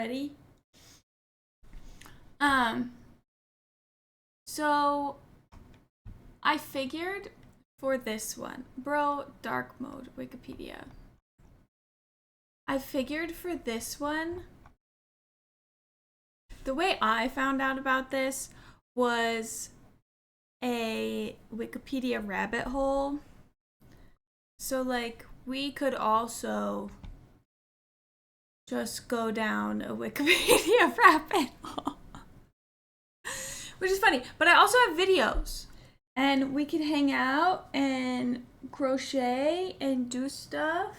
Ready? So I figured for this one, bro, dark mode, Wikipedia. I figured for this one, the way I found out about this was a Wikipedia rabbit hole. So, like, we could also just go down a Wikipedia rabbit hole, which is funny. But I also have videos, and we could hang out and crochet and do stuff.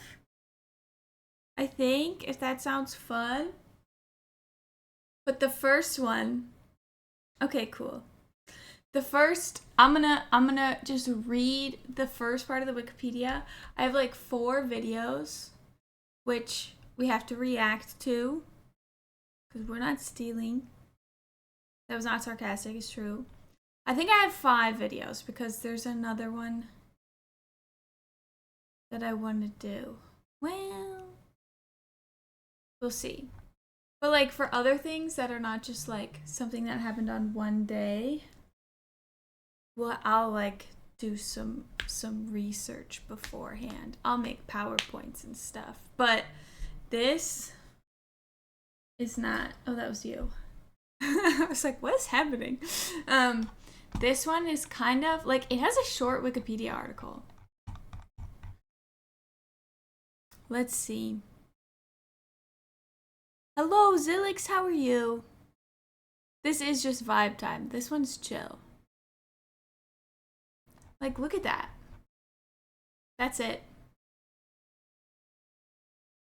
I think, if that sounds fun. But the first one, okay, cool. The first, I'm gonna just read the first part of the Wikipedia. I have like 4 videos, which we have to react to, because we're not stealing. That was not sarcastic, it's true. I think I have 5 videos, because there's another one that I want to do. Well, we'll see. But like for other things that are not just like something that happened on one day, well, I'll like do some research beforehand. I'll make PowerPoints and stuff. But this is not. Oh, that was you. I was like, what is happening? This one is kind of like, it has a short Wikipedia article. Let's see. Hello, Zilix, how are you? This is just vibe time. This one's chill. Like, look at that. That's it.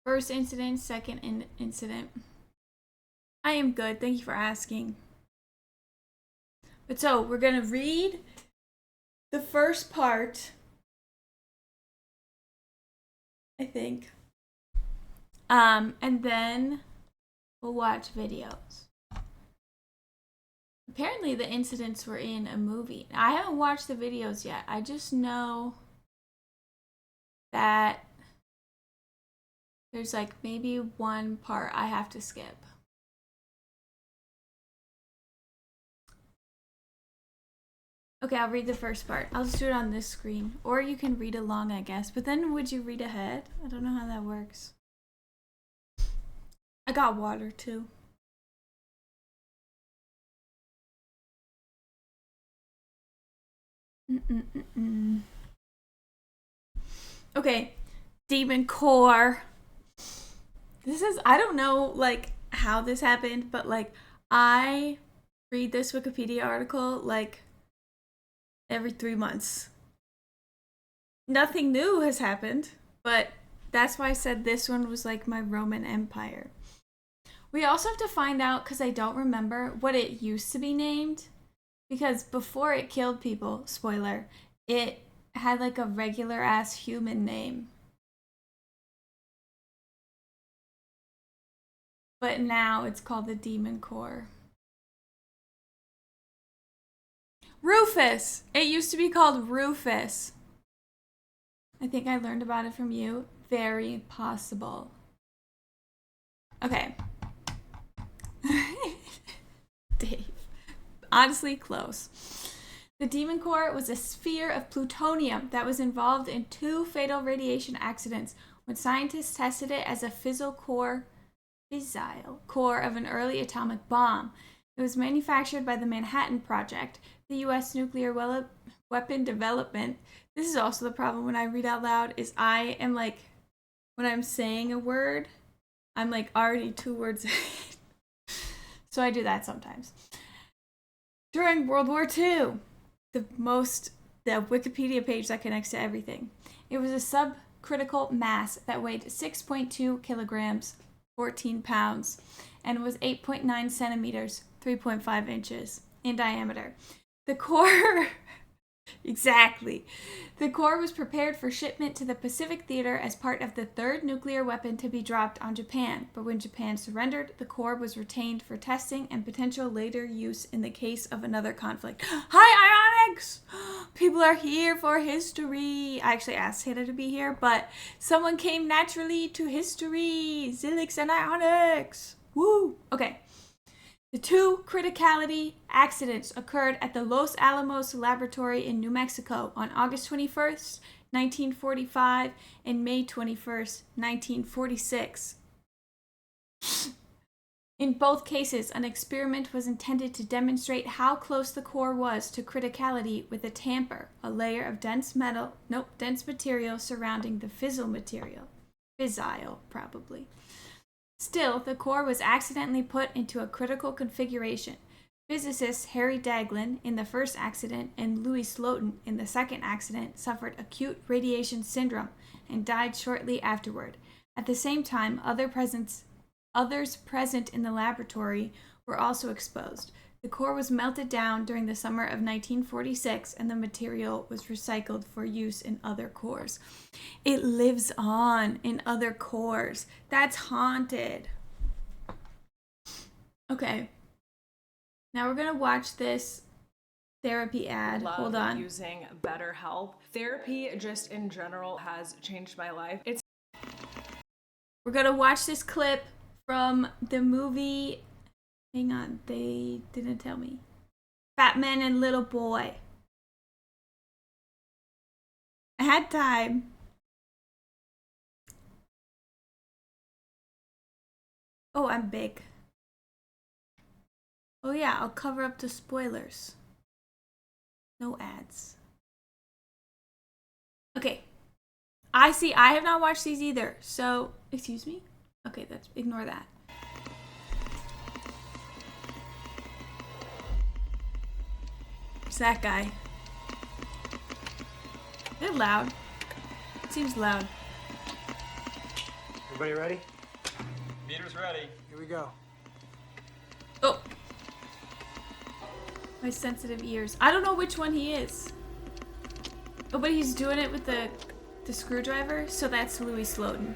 First incident, second incident. I am good. Thank you for asking. But so, we're going to read the first part, I think. And then we'll watch videos. Apparently the incidents were in a movie. I haven't watched the videos yet. I just know that there's like maybe one part I have to skip. Okay, I'll read the first part. I'll just do it on this screen. Or you can read along, I guess. But then would you read ahead? I don't know how that works. I got water too. Okay, Demon Core. This is, I don't know like how this happened, but like I read this Wikipedia article like every 3 months. Nothing new has happened, but that's why I said this one was like my Roman Empire. We also have to find out, because I don't remember, what it used to be named. Because before it killed people, spoiler, it had like a regular ass human name. But now it's called the Demon Core. Rufus! It used to be called Rufus. I think I learned about it from you. Very possible. Okay. Dave. Honestly, close. The Demon Core was a sphere of plutonium that was involved in 2 fatal radiation accidents when scientists tested it as a fissile core of an early atomic bomb. It was manufactured by the Manhattan Project, the U.S. nuclear weapon development. This is also the problem when I read out loud, is I am like, when I'm saying a word, I'm like already 2 words ahead. So I do that sometimes. During World War II, the Wikipedia page that connects to everything. It was a subcritical mass that weighed 6.2 kilograms, 14 pounds, and was 8.9 centimeters, 3.5 inches in diameter. The core... Exactly. The core was prepared for shipment to the Pacific Theater as part of the 3rd nuclear weapon to be dropped on Japan, but when Japan surrendered, the core was retained for testing and potential later use in the case of another conflict. Hi, Ionics! People are here for history. I actually asked Hannah to be here, but someone came naturally to history. Zilix and Ionics. Woo! Okay. The 2 criticality accidents occurred at the Los Alamos laboratory in New Mexico on August 21st, 1945 and May 21st, 1946. In both cases, an experiment was intended to demonstrate how close the core was to criticality with a tamper, a layer of dense material surrounding the fissile material. Fissile, probably. Still, the core was accidentally put into a critical configuration. Physicists Harry Daghlian in the first accident and Louis Slotin in the second accident suffered acute radiation syndrome and died shortly afterward. At the same time, others present in the laboratory were also exposed. The core was melted down during the summer of 1946 and the material was recycled for use in other cores. It lives on in other cores. That's haunted. Okay. Now we're going to watch this therapy ad. Hold on. Using BetterHelp. Therapy just in general has changed my life. We're going to watch this clip from the movie. Hang on, they didn't tell me. Fat Man and Little Boy. I had time. Oh, I'm big. Oh yeah, I'll cover up the spoilers. No ads. Okay. I have not watched these either. So, excuse me? Okay, ignore that. It's that guy. They're loud. Seems loud. Everybody ready? Meter's ready. Here we go. Oh. My sensitive ears. I don't know which one he is. Oh, but he's doing it with the screwdriver, so that's Louis Slotin.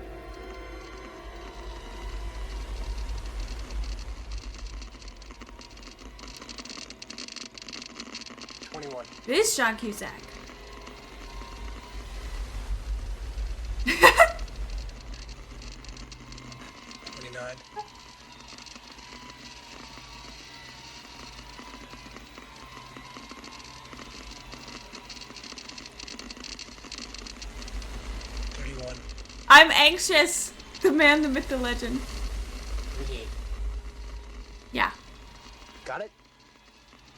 It is John Cusack. 29. 31. I'm anxious. The man, the myth, the legend. 38. Yeah. Got it?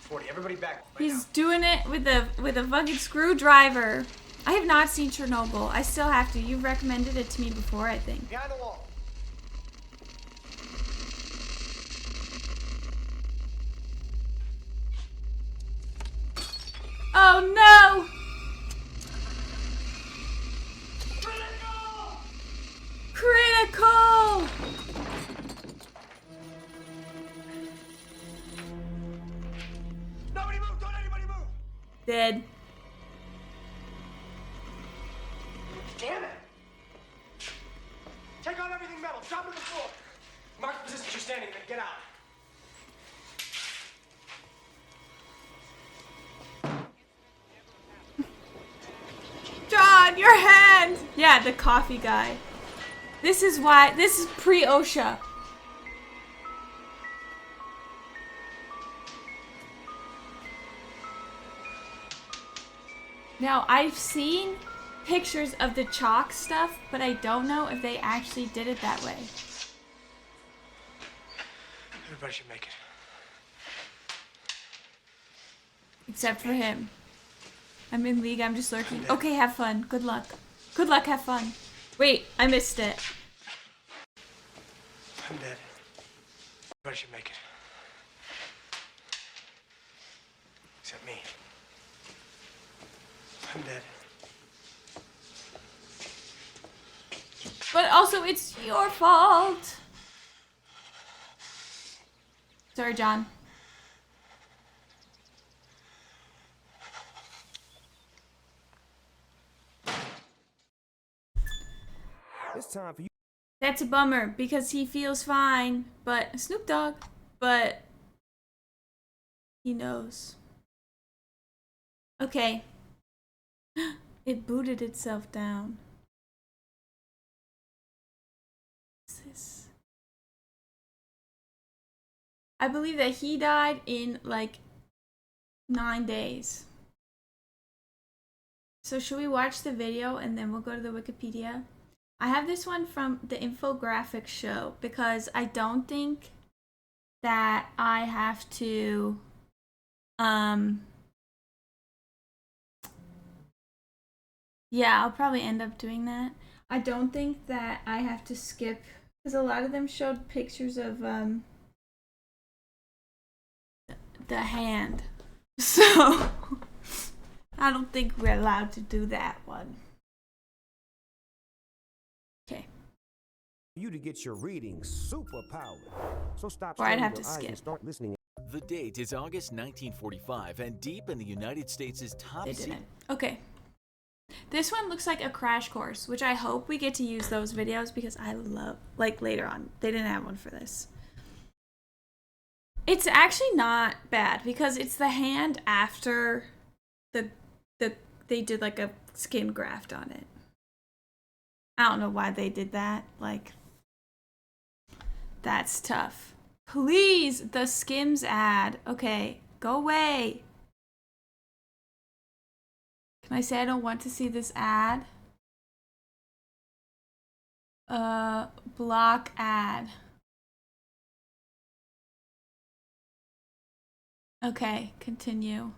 40. Everybody back. Right He's now. doing it with a fucking screwdriver. I have not seen Chernobyl. I still have to. You've recommended it to me before, I think. Behind the wall. Oh no! Critical! Nobody move! Don't anybody move! Dead. Damn it! Take out everything metal. Drop it to the floor. Mark the position you're standing in. Get out. John, your hand! Yeah, the coffee guy. This is pre-OSHA. Now, I've seen pictures of the chalk stuff, but I don't know if they actually did it that way. Everybody should make it. Except for him. I'm in league, I'm just lurking. Okay, have fun. Good luck. Good luck, have fun. Wait, I missed it. I'm dead. Everybody should make it. Except me. I'm dead. But also, it's your fault. Sorry, John. It's time for you. That's a bummer because he feels fine, but Snoop Dogg, but he knows. Okay. It booted itself down. What's this? I believe that he died in like 9 days. So should we watch the video and then we'll go to the Wikipedia? I have this one from the Infographics show because I don't think that I have to yeah, I'll probably end up doing that. I don't think that I have to skip because a lot of them showed pictures of the hand. So I don't think we're allowed to do that one. Okay. You to get your reading super powered. So stop Or I'd straining have your to eyes skip. and start listening. The date is August 1945, and deep in the United States' top They secret. didn't. Okay. This one looks like a crash course, which I hope we get to use those videos because I love, like later on. They didn't have one for this. It's actually not bad because it's the hand after they did like a skin graft on it. I don't know why they did that. Like, that's tough. Please, the Skims ad. Okay, go away. Can I say I don't want to see this ad? Block ad. Okay, continue.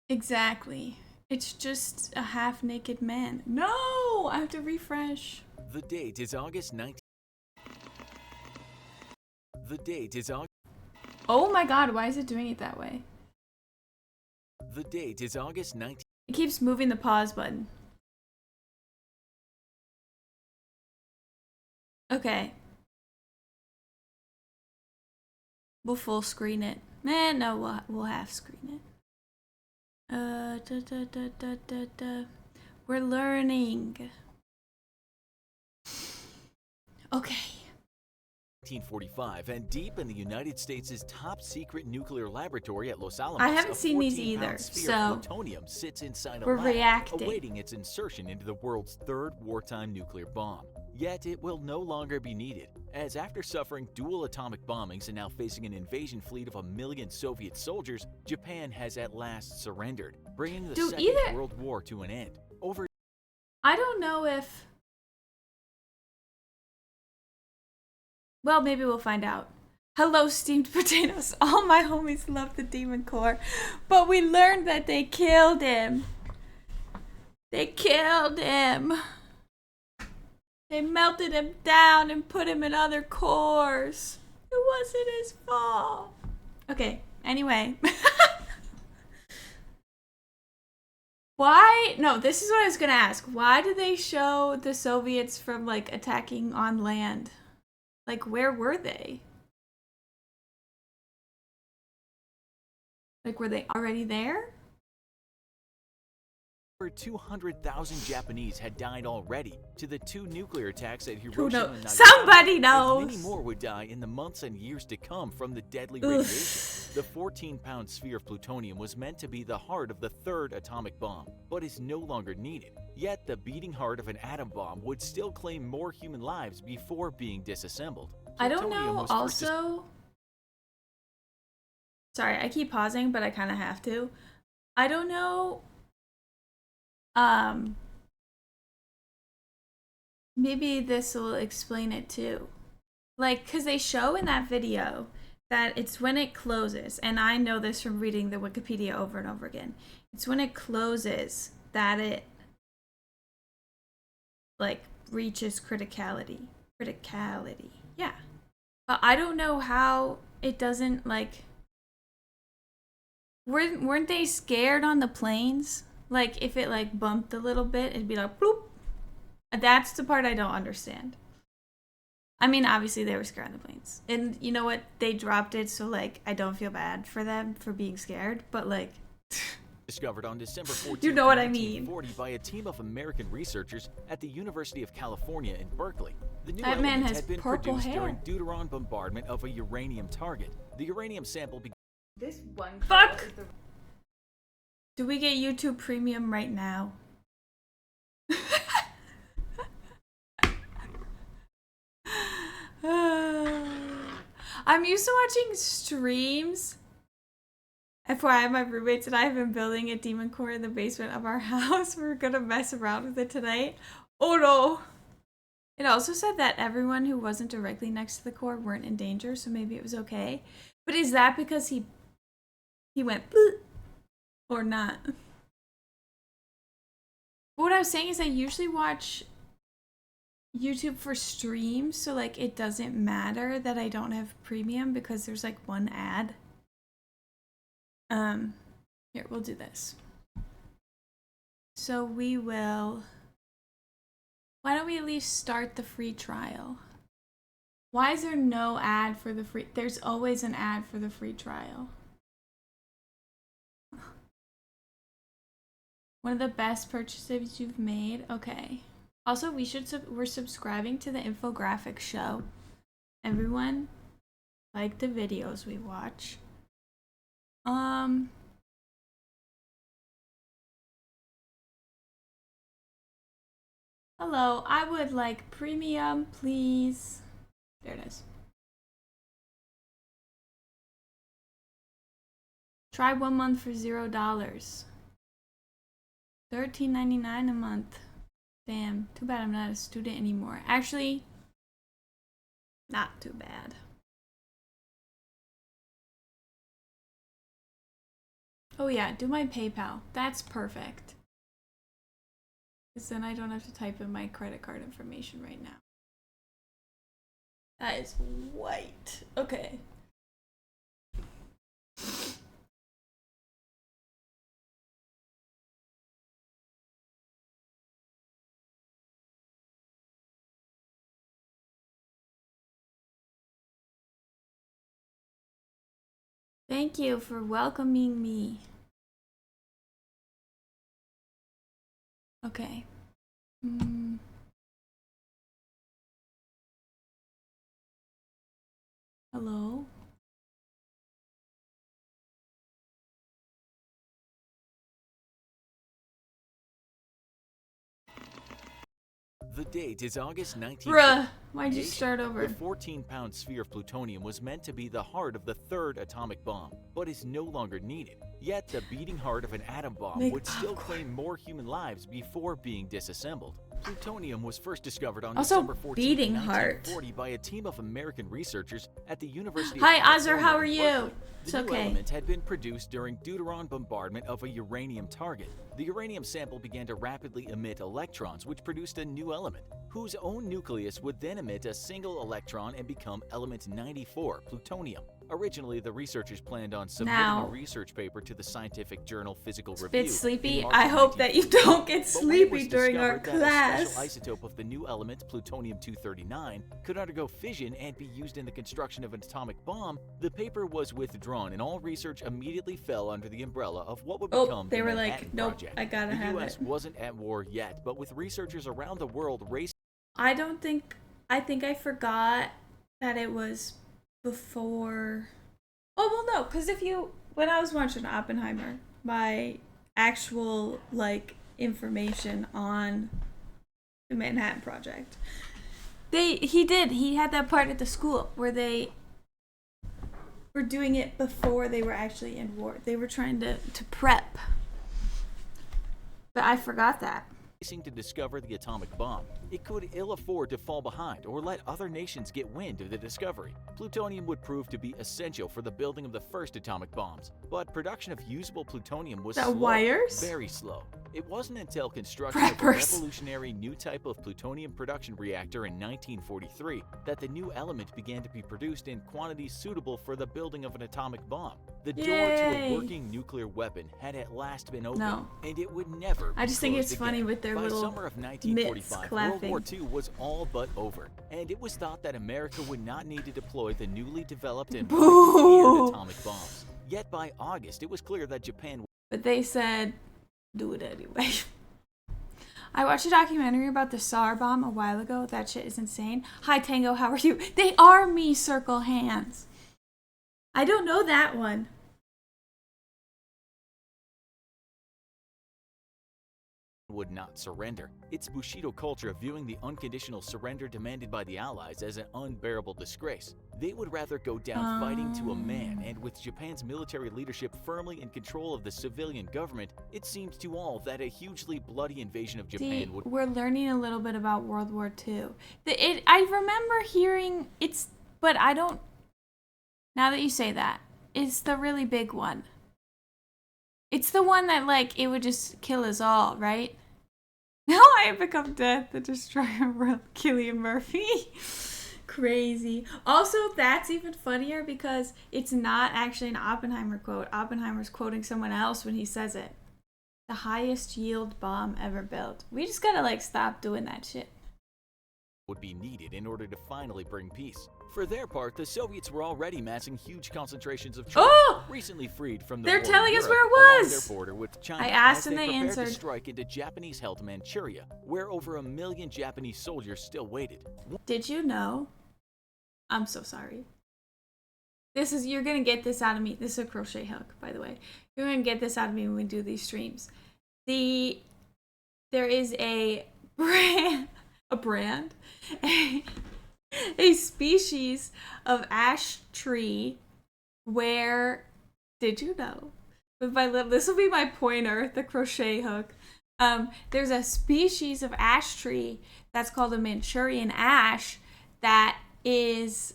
Exactly. It's just a half-naked man. No! I have to refresh. The date is August 19. The date is August. Oh my god, why is it doing it that way? The date is August 19. It keeps moving the pause button. Okay. We'll full screen it. No, we'll half screen it. We're learning. Okay. 1945, and deep in the United States' top secret nuclear laboratory at Los Alamos, I haven't a seen these 14-pound either, sphere so of plutonium sits inside a we're lab, reacting. awaiting its insertion into the world's third wartime nuclear bomb. Yet it will no longer be needed, as after suffering dual atomic bombings and now facing an invasion fleet of 1 million Soviet soldiers, Japan has at last surrendered, bringing the Second World War to an end. I don't know if... Well, maybe we'll find out. Hello, steamed potatoes. All my homies love the Demon Core, but we learned that they killed him. They killed him. They melted him down and put him in other cores. It wasn't his fault. Okay, anyway. Why? No, this is what I was gonna ask. Why did they show the Soviets from, like, attacking on land? Like, where were they? Like, were they already there? Over 200,000 Japanese had died already to the 2 nuclear attacks at Hiroshima and Nagasaki. Somebody knows! And many more would die in the months and years to come from the deadly radiation. The 14-pound sphere of plutonium was meant to be the heart of the third atomic bomb, but is no longer needed. Yet the beating heart of an atom bomb would still claim more human lives before being disassembled. I don't know, also... Sorry, I keep pausing, but I kind of have to. I don't know... Maybe this will explain it too. Like, because they show in that video that it's when it closes, and I know this from reading the Wikipedia over and over again. It's when it closes that it, like, reaches criticality. Criticality. Yeah. I don't know how it doesn't, like... Weren't they scared on the planes? Like, if it, like, bumped a little bit, it'd be like, bloop. That's the part I don't understand. I mean, obviously, they were scared on the planes. And you know what? They dropped it, so, like, I don't feel bad for them for being scared. But, like... discovered on December 14, you know what I mean. 1940 by a team of American researchers at the University of California in Berkeley. The new That man elements has had been purple produced hair. during Deuteron bombardment of a uranium target. The uranium sample began... This one. Fuck! Do we get YouTube Premium right now? I'm used to watching streams. FYI, my roommates and I have been building a demon core in the basement of our house. We're gonna mess around with it tonight. Oh no! It also said that everyone who wasn't directly next to the core weren't in danger, so maybe it was okay. But is that because he went bloop, or not? But what I was saying is I usually watch YouTube for streams, so like it doesn't matter that I don't have premium because there's like one ad. Here, we'll do this. So we will, why don't we at least start the free trial? Why is there no ad for the free? There's always an ad for the free trial. One of the best purchases you've made. Okay. Also, we're subscribing to the Infographics show. Everyone, like the videos we watch. Hello, I would like premium, please. There it is. Try 1 month for $0. $13.99 a month. Damn, too bad I'm not a student anymore. Actually, not too bad. Oh yeah, do my PayPal. That's perfect. Because then I don't have to type in my credit card information right now. That is white. Okay. Thank you for welcoming me. Okay. Hello? The date is August 19th. Bruh, why'd you start over? The 14-pound sphere of plutonium was meant to be the heart of the third atomic bomb, but is no longer needed. Yet the beating heart of an atom bomb would still claim more human lives before being disassembled. Plutonium was first discovered on December 14, 1940 by a team of American researchers at the University of Hi, Azur, how are you? Berkeley. It's The new okay. element had been produced during deuteron bombardment of a uranium target. The uranium sample began to rapidly emit electrons, which produced a new element, whose own nucleus would then emit a single electron and become element 94, plutonium. Originally, the researchers planned on submitting a research paper to the scientific journal Physical Review. Bit sleepy. in March I of hope that you don't get But when it was sleepy during our discovered that a class. special isotope of the new element, plutonium-239, could undergo fission and be used in the construction of an atomic bomb, the paper was withdrawn and all research immediately fell under the umbrella of what would become they the were Manhattan like, nope, Project. I gotta the have US it. wasn't at war yet, but with researchers around the world racing I think I forgot that it was before. Oh, well, no, because when I was watching Oppenheimer, my actual, like, information on the Manhattan Project, he had that part at the school where they were doing it before they were actually in war. They were trying to prep. But I forgot that. to discover the atomic bomb. It could ill afford to fall behind or let other nations get wind of the discovery. Plutonium would prove to be essential for the building of the first atomic bombs, but production of usable plutonium was slow, wires? very slow. It wasn't until construction of a revolutionary new type of plutonium production reactor in 1943 that the new element began to be produced in quantities suitable for the building of an atomic bomb. The door to a working nuclear weapon had at last been opened, and it would never be I just think it's closed funny again. with their By little summer of mitts 1945, World clapping. War II was all but over, and it was thought that America would not need to deploy the newly developed and feared atomic bombs. Yet by August, it was clear that Japan. But they said, do it anyway. I watched a documentary about the SAR bomb a while ago. That shit is insane. Hi, Tango, how are you? They are me circle hands. I don't know that one. would not surrender, its Bushido culture viewing the unconditional surrender demanded by the Allies as an unbearable disgrace. They would rather go down fighting to a man, and with Japan's military leadership firmly in control of the civilian government, it seemed to all that a hugely bloody invasion of Japan would... We're learning a little bit about World War II. I remember hearing but I don't, now that you say that, it's the really big one. It's the one that, like, it would just kill us all, right? Now I have become death, the destroyer of world, Cillian Murphy. Crazy. Also, that's even funnier because it's not actually an Oppenheimer quote. Oppenheimer's quoting someone else when he says it. The highest yield bomb ever built. We just gotta, like, stop doing that shit. Would be needed in order to finally bring peace. For their part, the Soviets were already massing huge concentrations of troops, recently freed from the They're war telling in us Europe where it was! along their border with China. I asked as and they prepared answered. to strike into Japanese-held Manchuria, where over 1 million Japanese soldiers still waited. Did you know? I'm so sorry. You're gonna get this out of me. This is a crochet hook, by the way. You're gonna get this out of me when we do these streams. There is a brand, a species of ash tree where, did you know? This will be my pointer, the crochet hook. There's a species of ash tree that's called a Manchurian ash that is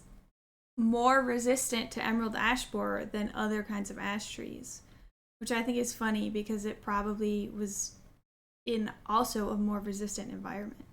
more resistant to emerald ash borer than other kinds of ash trees, which I think is funny because it probably was in also a more resistant environment.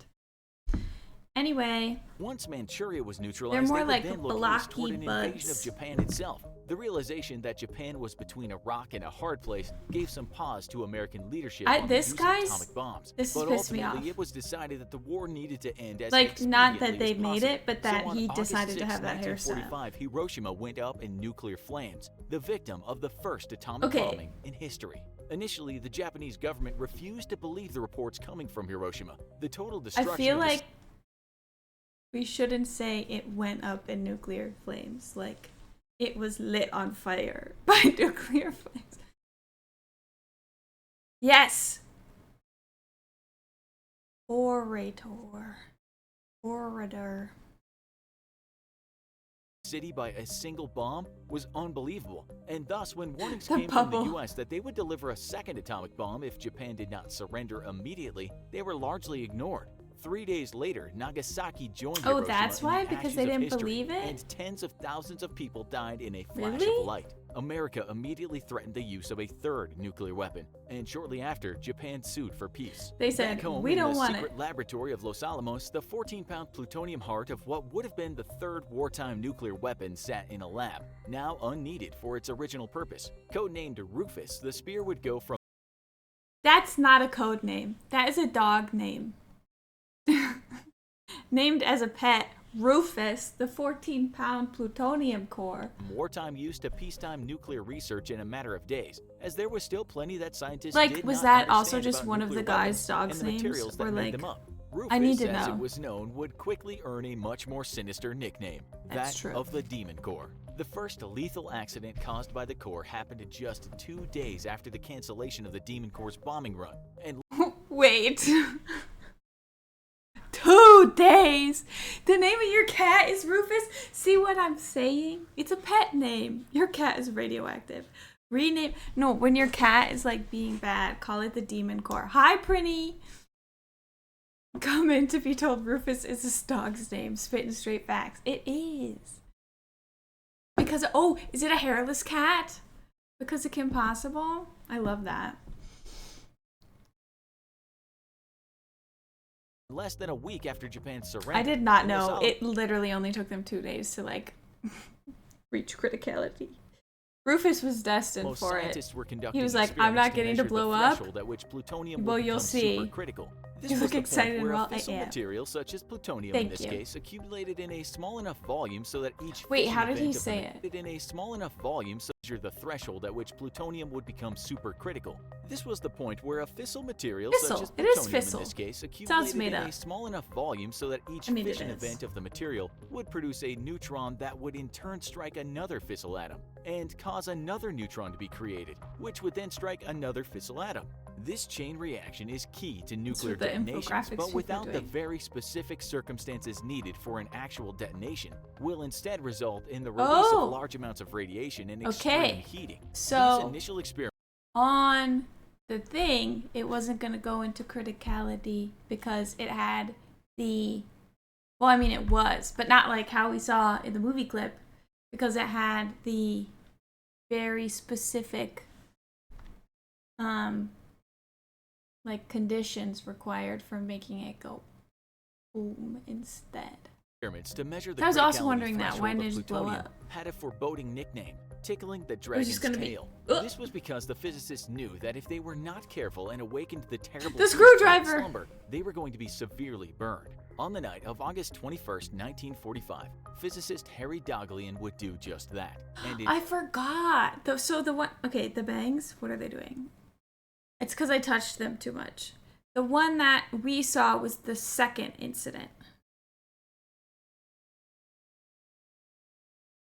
Anyway, once Manchuria was neutralized, they're more they would like then look east toward an blocky invasion of buds. Japan itself. The realization that Japan was between a rock and a hard place gave some pause to American leadership on the use of atomic bombs. This but pissed me ultimately, off. it was decided that the war needed to end as Like, not that expediently they as made possible. it, but that So on he August decided to 6, have that hairstyle. 1945, Hiroshima went up in nuclear flames, the victim of the first atomic Okay. bombing in history. Initially, the Japanese government refused to believe the reports coming from Hiroshima. The total destruction I feel of the like we shouldn't say it went up in nuclear flames. Like, it was lit on fire by nuclear flames. Yes! Orator. city by a single bomb was unbelievable, and thus when warnings The came from the bubble. US that they would deliver a second atomic bomb if Japan did not surrender immediately, they were largely ignored. 3 days later, Nagasaki joined Oh, Hiroshima that's in why? the Because ashes they of didn't history, believe it? and tens of thousands of people died in a flash Really? of light. America immediately threatened the use of a third nuclear weapon, and shortly after, Japan sued for peace. They said, Back home, "We in don't the want secret it." laboratory of Los Alamos, the 14-pound plutonium heart of what would have been the third wartime nuclear weapon sat in a lab, now unneeded for its original purpose. Codenamed Rufus, the spear would go from That's not a code name. That is a dog name. Named as a pet, Rufus, the 14-pound plutonium core. wartime use to peacetime nuclear research in a matter of days, as there was still plenty that scientists Like, did was not that also understand just about one of the nuclear guy's weapons dog's and the names? materials that Or, made like, them up. Rufus, I need to as know. it was known, would quickly earn a much more sinister nickname, That's that true. of the Demon Core. The first lethal accident caused by the core happened just 2 days after the cancellation of the Demon Core's bombing run, and Wait. 2 days? The name of your cat is Rufus? See what I'm saying? It's a pet name. Your cat is Radioactive. Rename. No, when your cat is like being bad, call it the Demon Core. Hi, Prinny. Come in to be told Rufus is his dog's name. Spitting straight facts. It is. Because, oh, is it a hairless cat? Because of Kim Possible? I love that. less than a week after Japan's surrender. I did not Los know. Alamos- It literally only took them 2 days to, like, reach criticality. Rufus was destined Most for it. scientists were conducting He was like, "I'm not experiments getting to measure the blow up." threshold at which plutonium Well, would you'll become see. supercritical. This You was look the point excited, where well, a fissile I am. material such as plutonium Thank in this you. case accumulated in a small enough volume so that each Wait, fission how did he event of say the- it? in a small enough volume so measure the threshold at which plutonium would become supercritical. This was the point where a fissile material such Fissile. as It is plutonium fissile. in this case Sounds accumulated made in a up. small enough volume so that each I mean, it fission is. event of the material would produce a neutron that would in turn strike another fissile atom and cause another neutron to be created, which would then strike another fissile atom. This chain reaction is key to nuclear the detonations, infographics but people without the doing. very specific circumstances needed for an actual detonation, will instead result in the release of large amounts of radiation and extreme heating. So These initial experiments on the thing, it wasn't going to go into criticality because it had the, well, I mean, it was, but not like how we saw in the movie clip, because it had the very specific, like, conditions required for making it go boom instead. to measure the I was also criticality wondering that. threshold Why of didn't it just blow plutonium up? had a foreboding nickname, tickling the was dragon's just gonna be, tail. "Ugh." This was because the physicists knew that if they were not careful and awakened the terrible The beast screwdriver! from slumber, they were going to be severely burned. On the night of August 21st, 1945, physicist Harry Daghlian would do just that. And in I forgot. So the one, okay, the bangs, what are they doing? It's because I touched them too much. The one that we saw was the second incident.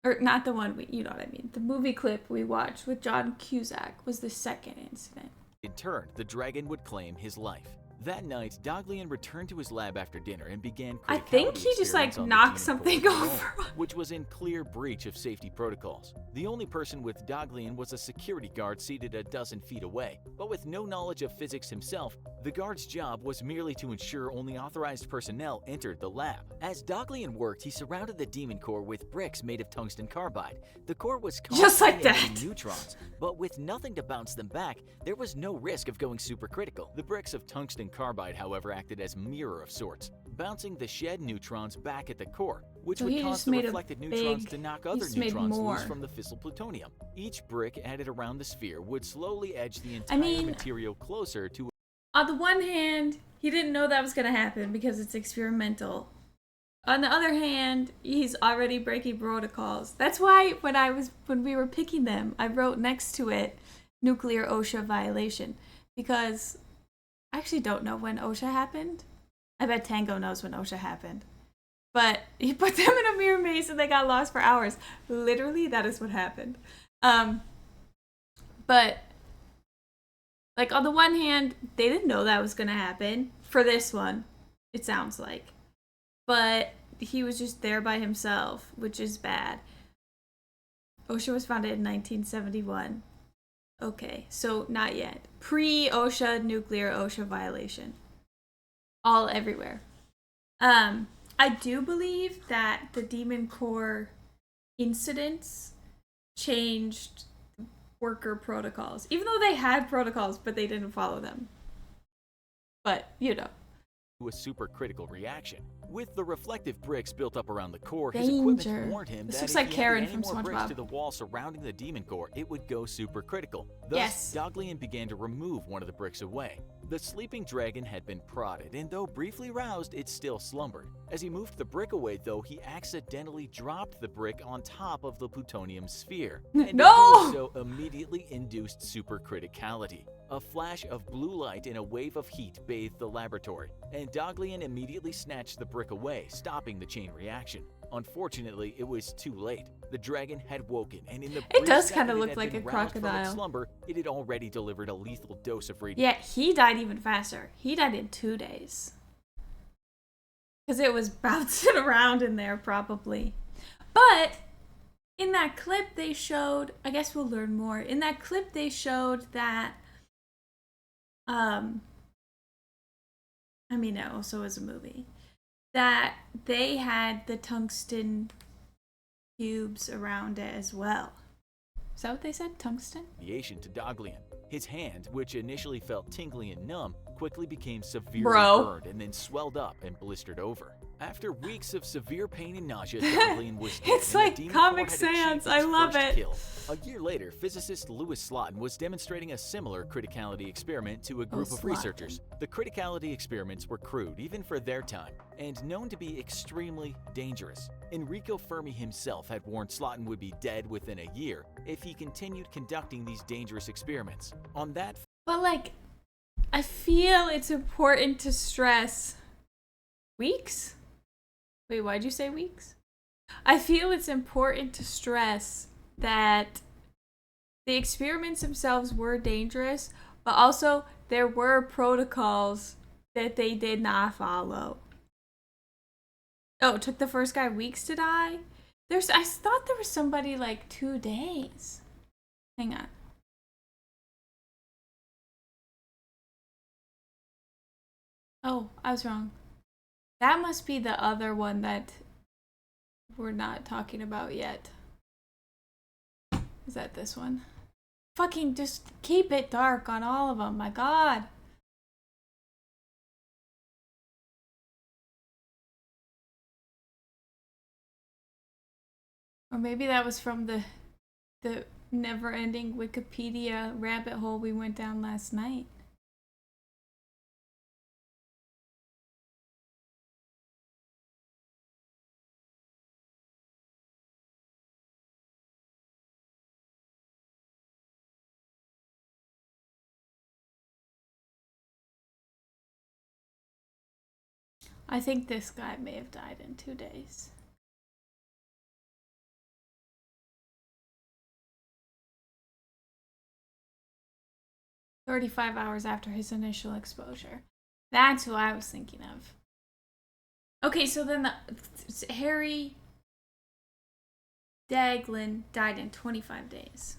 Or not the one, you know what I mean. The movie clip we watched with John Cusack was the second incident. In turn, the dragon would claim his life. That night, Daghlian returned to his lab after dinner and began I think criticality he just like experiments on the knocked demon something core alone, over. which was in clear breach of safety protocols. The only person with Daghlian was a security guard seated a dozen feet away, but with no knowledge of physics himself, the guard's job was merely to ensure only authorized personnel entered the lab. As Daghlian worked, he surrounded the demon core with bricks made of tungsten carbide. The core was Just like constantly emitting that. neutrons, but with nothing to bounce them back, there was no risk of going supercritical. The bricks of tungsten carbide, however, acted as mirror of sorts, bouncing the shed neutrons back at the core, which So would he cause just the made a reflected neutrons big- to knock he other just made neutrons more. loose from the fissile plutonium. Each brick added around the sphere would slowly edge the entire mean- material closer to On the one hand, he didn't know that was going to happen because it's experimental. On the other hand, he's already breaking protocols. That's why when we were picking them, I wrote next to it nuclear OSHA violation, because I actually don't know when OSHA happened. I bet Tango knows when OSHA happened. But he put them in a mirror maze and they got lost for hours. Literally, that is what happened. But like, on the one hand, they didn't know that was going to happen for this one, it sounds like. But he was just there by himself, which is bad. OSHA was founded in 1971. Okay, so not yet. Pre-OSHA, nuclear OSHA violation. All everywhere. I do believe that the Demon Core incidents changed worker protocols, even though they had protocols, but they didn't follow them. But, you know. a supercritical reaction. With the reflective bricks built up around the core, his Danger. equipment warned him This that looks if like he Karen added any from more bricks SpongeBob. to the wall surrounding the demon core, it would go supercritical. Thus, Yes. Daghlian began to remove one of the bricks away. The sleeping dragon had been prodded, and though briefly roused, it still slumbered. As he moved the brick away, though, he accidentally dropped the brick on top of the plutonium sphere. And No! in doing so immediately induced supercriticality. A flash of blue light and a wave of heat bathed the laboratory, and Daghlian immediately snatched the brick away, stopping the chain reaction. Unfortunately, it was too late. The dragon had woken, and in the It does brief kinda second it look had like been a roused from its crocodile. slumber, it had already delivered a lethal dose of radiation. Yeah, he died even faster. He died in 2 days. Because it was bouncing around in there, probably. But in that clip, they showed, I guess we'll learn more. In that clip, they showed that, I mean, it also was a movie, that they had the tungsten cubes around it as well. Is that what they said? Tungsten? Radiation to Daghlian. His hand, which initially felt tingly and numb, quickly became severely Bro. burned and then swelled up and blistered over. After weeks of severe pain and nausea, Daghlian was dead, It's and the like demon Comic core had achieved Sans. I its love first it. kill. A year later, physicist Louis Slotin was demonstrating a similar criticality experiment to a group of Slotin. researchers. The criticality experiments were crude, even for their time, and known to be extremely dangerous. Enrico Fermi himself had warned Slotin would be dead within a year if he continued conducting these dangerous experiments. On that But, like, I feel it's important to stress weeks? Wait, why'd you say weeks? I feel it's important to stress that the experiments themselves were dangerous, but also there were protocols that they did not follow. Oh, it took the first guy weeks to die? I thought there was somebody like 2 days. Hang on. Oh, I was wrong. That must be the other one that we're not talking about yet. Is that this one? Fucking just keep it dark on all of them. My God. Or maybe that was from the never-ending Wikipedia rabbit hole we went down last night. I think this guy may have died in 2 days. "35 hours after his initial exposure." That's who I was thinking of. Okay, so then Harry Daglin died in 25 days.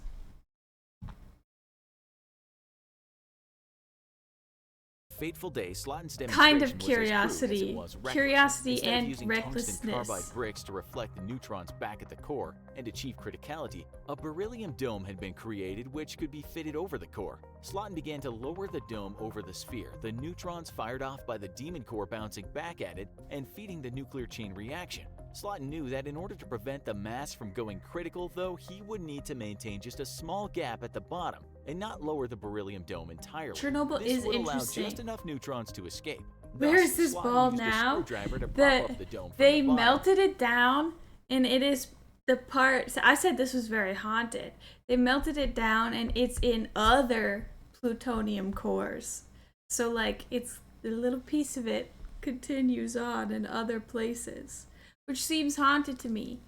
Fateful day, Slotin's Kind of demonstration curiosity. was as crude as it was reckless. Curiosity Instead of and using recklessness. tungsten carbide bricks to reflect the neutrons back at the core and achieve criticality, a beryllium dome had been created which could be fitted over the core. Slotin began to lower the dome over the sphere, the neutrons fired off by the demon core bouncing back at it and feeding the nuclear chain reaction. Slotin knew that in order to prevent the mass from going critical, though, he would need to maintain just a small gap at the bottom and not lower the beryllium dome entirely. Chernobyl This is would interesting. allow just enough neutrons to escape. Where Thus, is this Slotin ball used a now? screwdriver to prop up the dome from They the bottom. melted it down, and it is the part. So I said this was very haunted. They melted it down, and it's in other plutonium cores. So like it's the little piece of it continues on in other places, which seems haunted to me.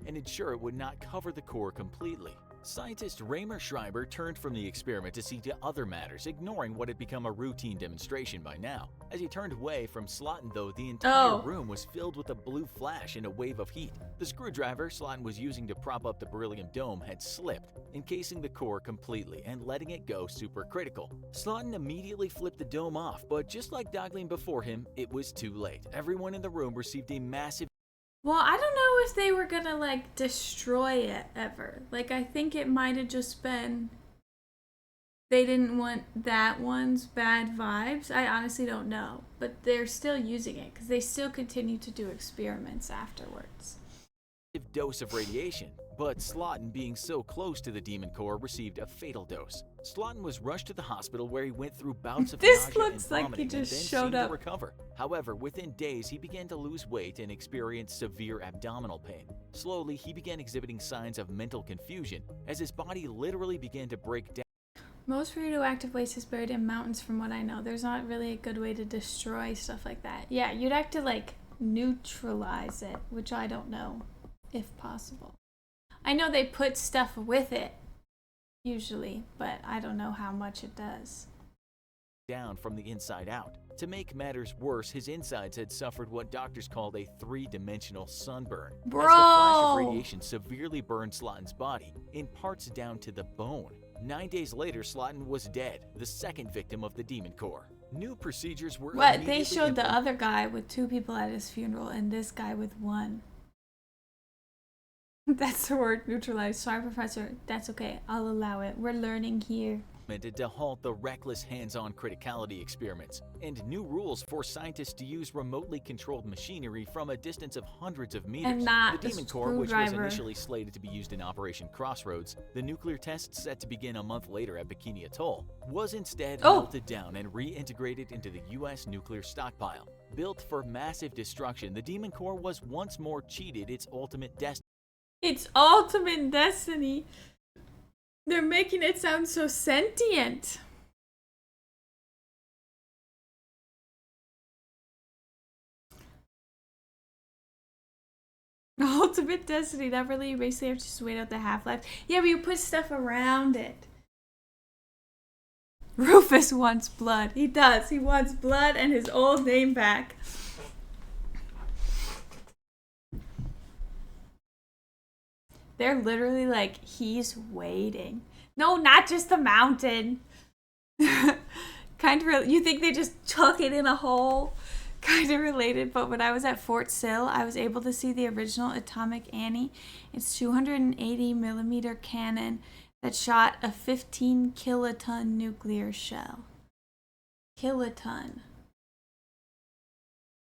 And ensure it would not cover the core completely. Scientist Raymer Schreiber turned from the experiment to see to other matters, ignoring what had become a routine demonstration by now. As he turned away from Slotin, though, the entire room was filled with a blue flash and a wave of heat. The screwdriver Slotin was using to prop up the beryllium dome had slipped, encasing the core completely and letting it go supercritical. Slotin immediately flipped the dome off, but just like Daglin before him, it was too late. Everyone in the room received a massive Well, I don't know if they were gonna like destroy it ever. Like I think it might have just been they didn't want that one's bad vibes. I honestly don't know, but they're still using it because they still continue to do experiments afterwards. dose of radiation, but Slotin, being so close to the demon core, received a fatal dose. Slotin was rushed to the hospital where he went through bouts of This nausea looks and like he vomiting just and then showed seemed up. to recover. However, within days, he began to lose weight and experience severe abdominal pain. Slowly, he began exhibiting signs of mental confusion as his body literally began to break down. Most radioactive waste is buried in mountains from what I know. There's not really a good way to destroy stuff like that. Yeah, you'd have to like neutralize it, which I don't know if possible. I know they put stuff with it usually, but I don't know how much it does. Down from the inside out. To make matters worse, his insides had suffered what doctors called a three-dimensional sunburn. Bro! As the flash of radiation severely burned Slotin's body, in parts down to the bone. 9 days later, Slotin was dead, the second victim of the demon core. New procedures were What? They immediately showed the implemented. other guy with 2 people at his funeral and this guy with 1. That's the word, neutralized. Sorry, Professor. That's okay. I'll allow it. We're learning here. To halt the reckless hands-on criticality experiments, and new rules force scientists to use remotely controlled machinery from a distance of hundreds of meters. And not the a demon core, which was screwdriver. initially slated to be used in Operation Crossroads, the nuclear test set to begin a month later at Bikini Atoll, was instead melted down and reintegrated into the U.S. nuclear stockpile. Built for massive destruction, the demon core was once more cheated its ultimate destiny. Its ultimate destiny. They're making it sound so sentient. Ultimate destiny, not really. You basically have to just wait out the half-life. Yeah, but you put stuff around it. Rufus wants blood. He does. He wants blood and his old name back. They're literally like, he's waiting. No, not just the mountain. Kind of, you think they just chuck it in a hole? Kind of related, but when I was at Fort Sill, I was able to see the original Atomic Annie. It's 280 millimeter cannon that shot a 15 kiloton nuclear shell. Kiloton.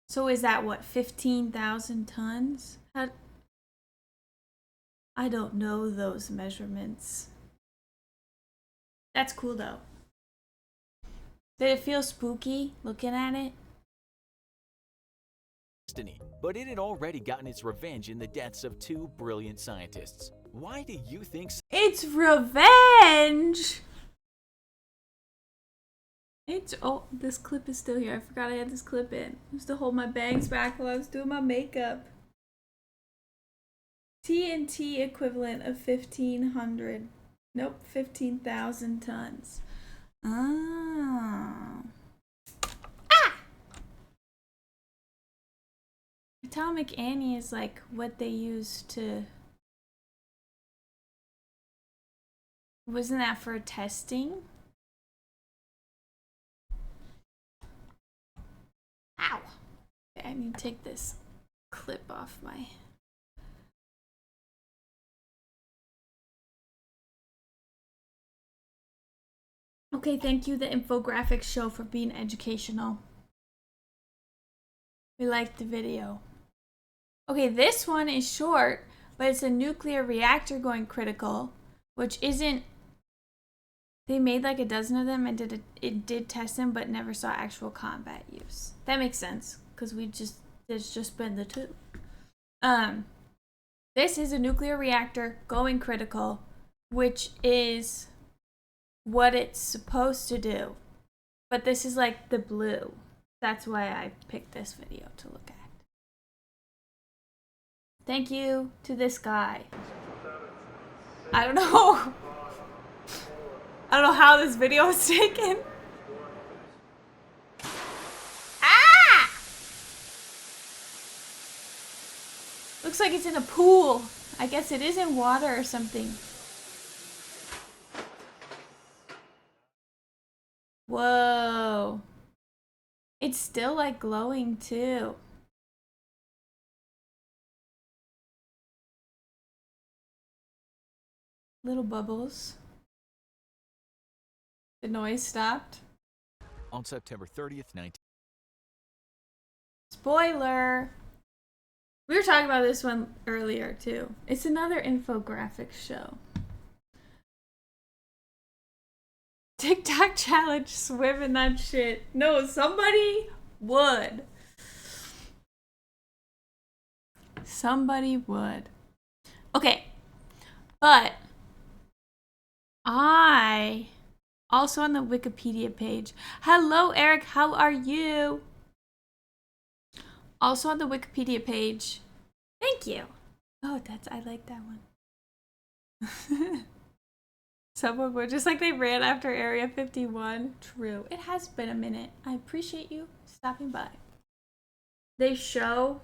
So is that what, 15,000 tons? I don't know those measurements. That's cool though. Did it feel spooky looking at it? Destiny, but it had already gotten its revenge in the deaths of two brilliant scientists. Why do you think It's revenge! Oh, this clip is still here. I forgot I had this clip in. I used to hold my bangs back while I was doing my makeup. TNT equivalent of 1,500. Nope, 15,000 tons. Ah. Atomic Annie is like what they used to... Wasn't that for testing? Ow! Okay, I need to take this clip off my... Okay, thank you, the Infographics show, for being educational. We liked the video. Okay, this one is short, but it's a nuclear reactor going critical, which isn't... They made like a dozen of them and it did test them, but never saw actual combat use. That makes sense, because there's just been the two. This is a nuclear reactor going critical, which is what it's supposed to do. But this is like the blue. That's why I picked this video to look at. Thank you to this guy. I don't know. I don't know how this video was taken. Ah! Looks like it's in a pool. I guess it is in water or something. Whoa. It's still like glowing too. Little bubbles. The noise stopped. on September 30th, 19... Spoiler! We were talking about this one earlier too. It's another infographics show. TikTok challenge, swim in that shit. No, somebody would. Somebody would. Okay. But I also on the Wikipedia page. Hello, Eric. How are you? Also on the Wikipedia page. Thank you. Oh, I like that one. Someone would, just like they ran after Area 51. True. It has been a minute. I appreciate you stopping by. They show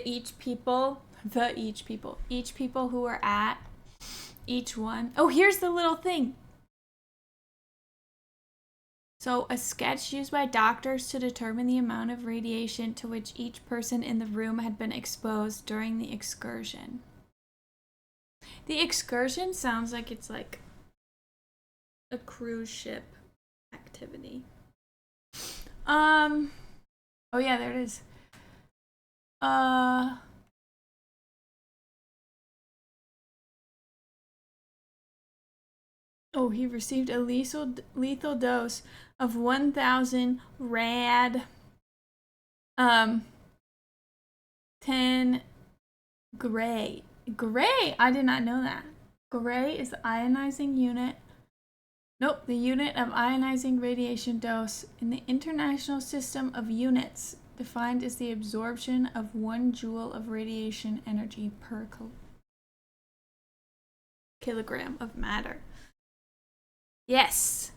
each people who are at each one. Oh, here's the little thing. So, a sketch used by doctors to determine the amount of radiation to which each person in the room had been exposed during the excursion. The excursion sounds like it's like a cruise ship activity. Oh yeah, there it is. Oh, he received a lethal dose of 1,000 rad 10 gray. Gray? I did not know that. Gray is the ionizing unit. Nope, the unit of ionizing radiation dose in the International System of Units, defined as the absorption of 1 joule of radiation energy per kilogram of matter. Yes.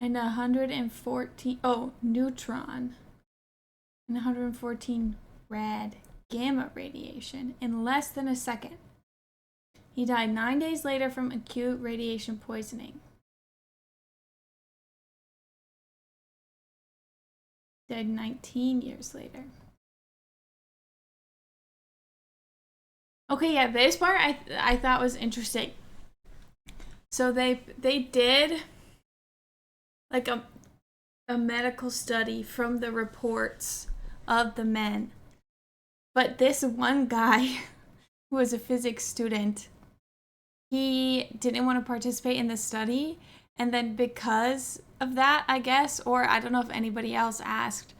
And 114, neutron. And 114 rad gamma radiation in less than a second. He died 9 days later from acute radiation poisoning. Died 19 years later. Okay, yeah, this part I thought was interesting. So they did like a medical study from the reports of the men. But this one guy who was a physics student, he didn't want to participate in the study. And then because of that, I guess, or I don't know if anybody else asked,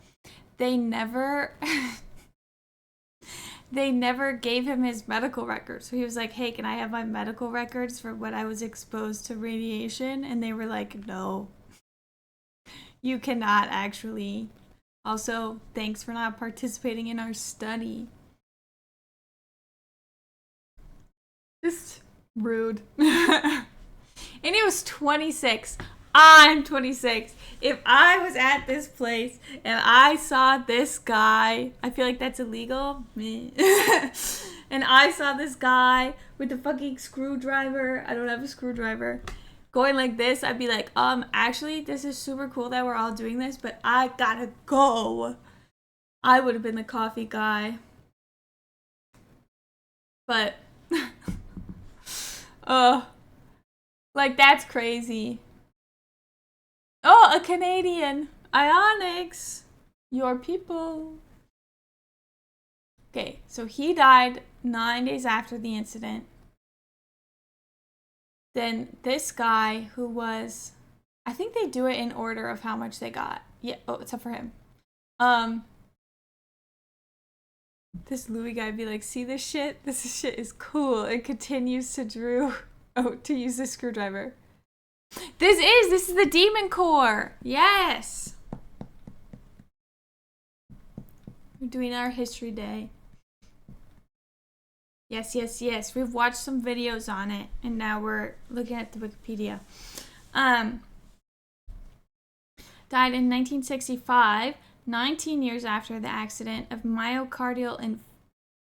they never gave him his medical records. So he was like, hey, can I have my medical records for when I was exposed to radiation? And they were like, no, you cannot actually. Also, thanks for not participating in our study. Just rude. And he was 26. I'm 26. If I was at this place and I saw this guy, I feel like that's illegal. And I saw this guy with the fucking screwdriver. I don't have a screwdriver. Going like this, I'd be like, actually, this is super cool that we're all doing this, but I gotta go. I would have been the coffee guy. But, like, that's crazy. Oh, a Canadian. Ionics. Your people. Okay, so he died 9 days after the incident. Then this guy who was, I think they do it in order of how much they got. Yeah, except for him. This Louis guy be like, see this shit? This shit is cool. It continues to to use the screwdriver. This is the Demon Core. Yes. We're doing our history day. Yes, yes, yes. We've watched some videos on it, and now we're looking at the Wikipedia. Died in 1965, 19 years after the accident of myocardial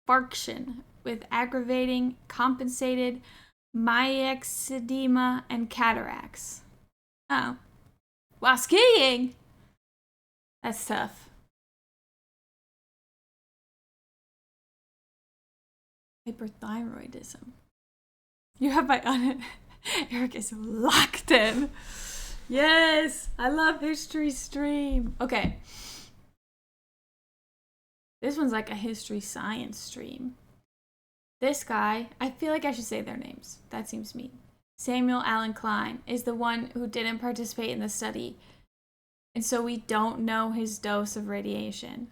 infarction with aggravating compensated myxedema and cataracts. Oh. While skiing? That's tough. Hyperthyroidism. You have my on. Eric is locked in. Yes, I love history stream. Okay. This one's like a history science stream. This guy, I feel like I should say their names. That seems mean. Samuel Allen Klein is the one who didn't participate in the study. And so we don't know his dose of radiation.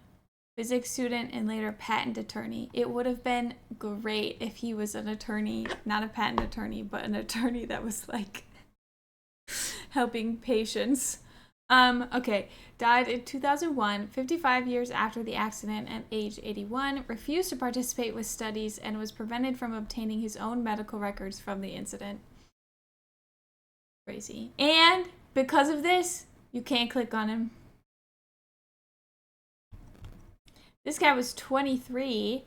Physics student and later patent attorney. It would have been great if he was an attorney, not a patent attorney, but an attorney that was like helping patients. Okay. Died in 2001, 55 years after the accident at age 81, refused to participate with studies and was prevented from obtaining his own medical records from the incident. Crazy. And because of this, you can't click on him. This guy was 23.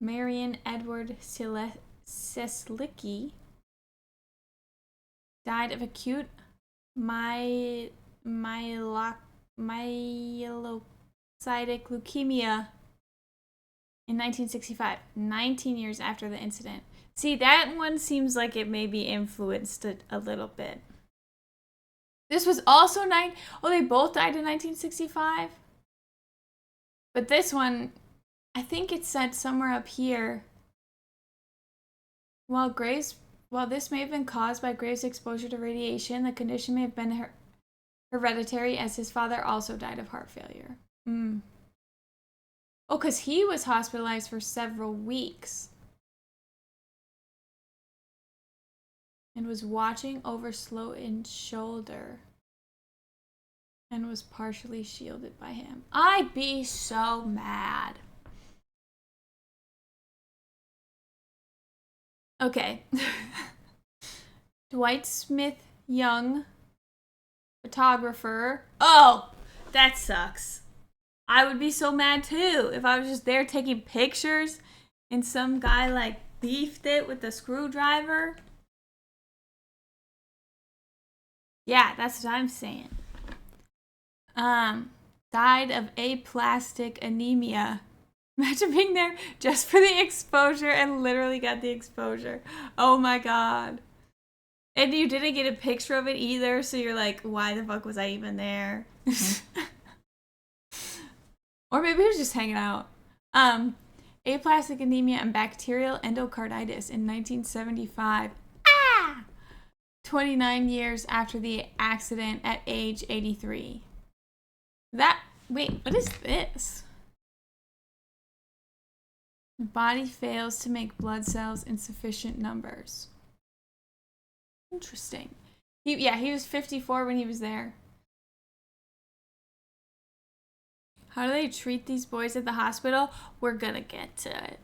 Marion Edward Seslicki died of acute myelocytic leukemia in 1965, 19 years after the incident. See, that one seems like it maybe influenced it a little bit. This was also they both died in 1965? But this one, I think it said somewhere up here, while this may have been caused by Graves' exposure to radiation, the condition may have been hereditary, as his father also died of heart failure. Oh, because he was hospitalized for several weeks and was watching over Slotin's shoulder and was partially shielded by him. I'd be so mad. Okay. Dwight Smith Young, photographer. Oh, that sucks. I would be so mad too if I was just there taking pictures and some guy like beefed it with a screwdriver. Yeah, that's what I'm saying. Died of aplastic anemia. Imagine being there just for the exposure and literally got the exposure. Oh my god. And you didn't get a picture of it either, so you're like, why the fuck was I even there? Or maybe he was just hanging out. Aplastic anemia and bacterial endocarditis in 1975. 29 years after the accident at age 83. Wait, what is this? The body fails to make blood cells in sufficient numbers. Interesting. He was 54 when he was there. How do they treat these boys at the hospital? We're gonna get to it.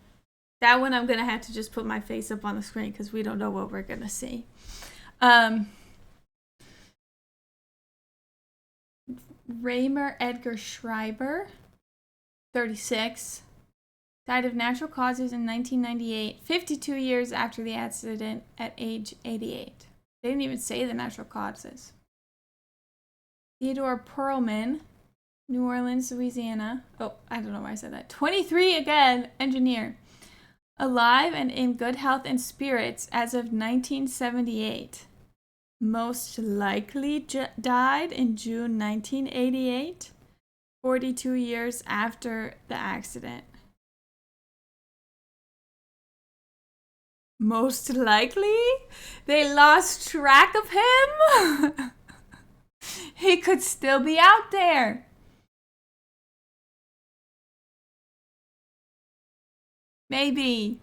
That one I'm gonna have to just put my face up on the screen because we don't know what we're gonna see. Raymer Edgar Schreiber, 36, died of natural causes in 1998, 52 years after the accident at age 88. They didn't even say the natural causes. Theodore Perlman, New Orleans, Louisiana. Oh, I don't know why I said that. 23 again, engineer. Alive and in good health and spirits as of 1978. Most likely died in June 1988, 42 years after the accident. Most likely? They lost track of him? He could still be out there. Maybe.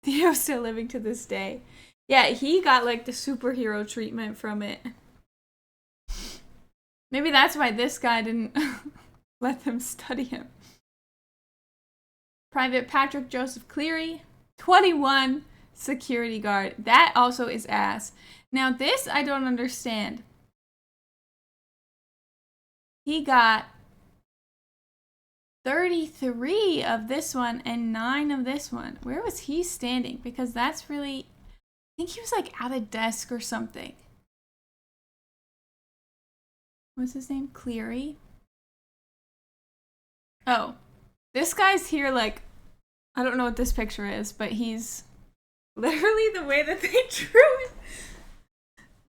Theo's still living to this day. Yeah, he got like the superhero treatment from it. Maybe that's why this guy didn't let them study him. Private Patrick Joseph Cleary, 21, security guard. That also is ass. Now this I don't understand. He got 33 of this one and 9 of this one. Where was he standing? Because that's really... I think he was like at a desk or something. What's his name? Cleary? Oh. This guy's here like... I don't know what this picture is, but he's... Literally the way that they drew it.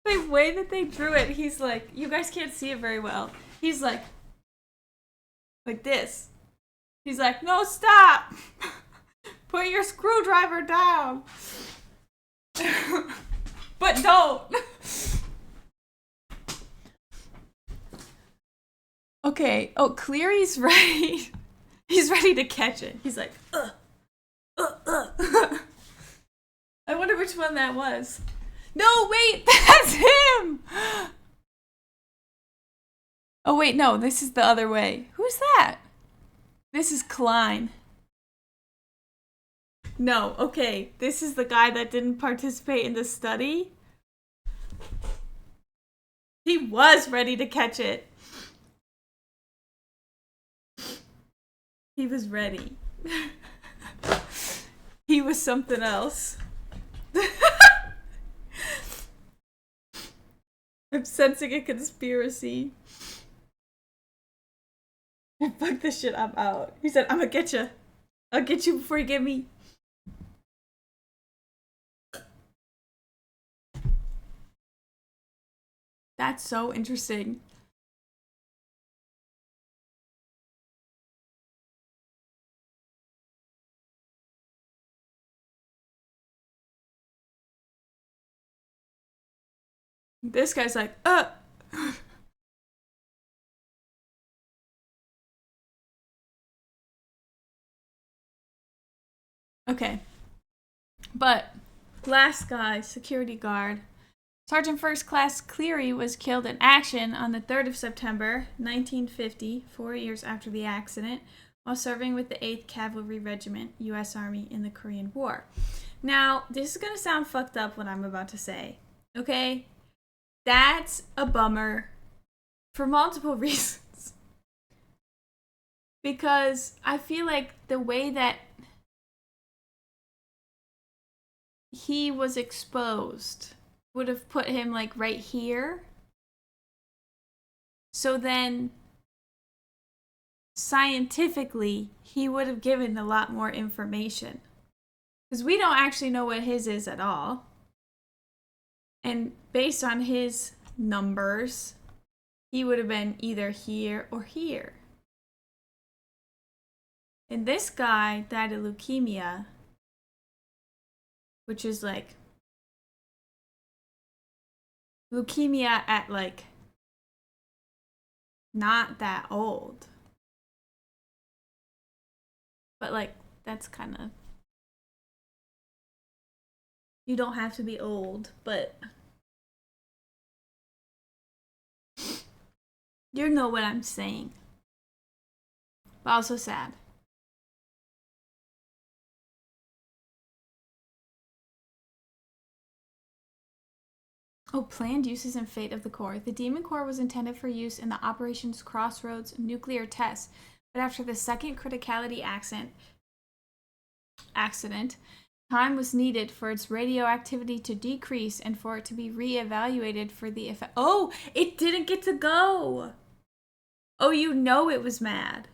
The way that they drew it, he's like... You guys can't see it very well. He's like this. He's like, no, stop! Put your screwdriver down! But don't! Okay, oh, Cleary's ready. He's ready to catch it. He's like, I wonder which one that was. No, wait, that's him! Oh, wait, no, this is the other way. Who's that? This is Klein. No, okay, this is the guy that didn't participate in the study. He was ready to catch it. He was ready. He was something else. I'm sensing a conspiracy. Fuck this shit, I'm out. He said, I'm gonna get you. I'll get you before you get me. That's so interesting. This guy's like, Okay. But, last guy, security guard. Sergeant First Class Cleary was killed in action on the 3rd of September, 1950, 4 years after the accident, while serving with the 8th Cavalry Regiment, U.S. Army in the Korean War. Now, this is going to sound fucked up what I'm about to say, okay? That's a bummer for multiple reasons. Because I feel like the way that he was exposed would have put him like right here. So then scientifically he would have given a lot more information, because we don't actually know what his is at all, and based on his numbers he would have been either here or here. And this guy died of leukemia, which is like leukemia at like not that old. But like that's kind of, you don't have to be old, but you know what I'm saying. But also sad. Oh, planned uses and fate of the core. The Demon Core was intended for use in the Operations Crossroads nuclear test, but after the second criticality accident, time was needed for its radioactivity to decrease and for it to be re-evaluated for the effect. Oh, it didn't get to go! Oh, you know it was mad.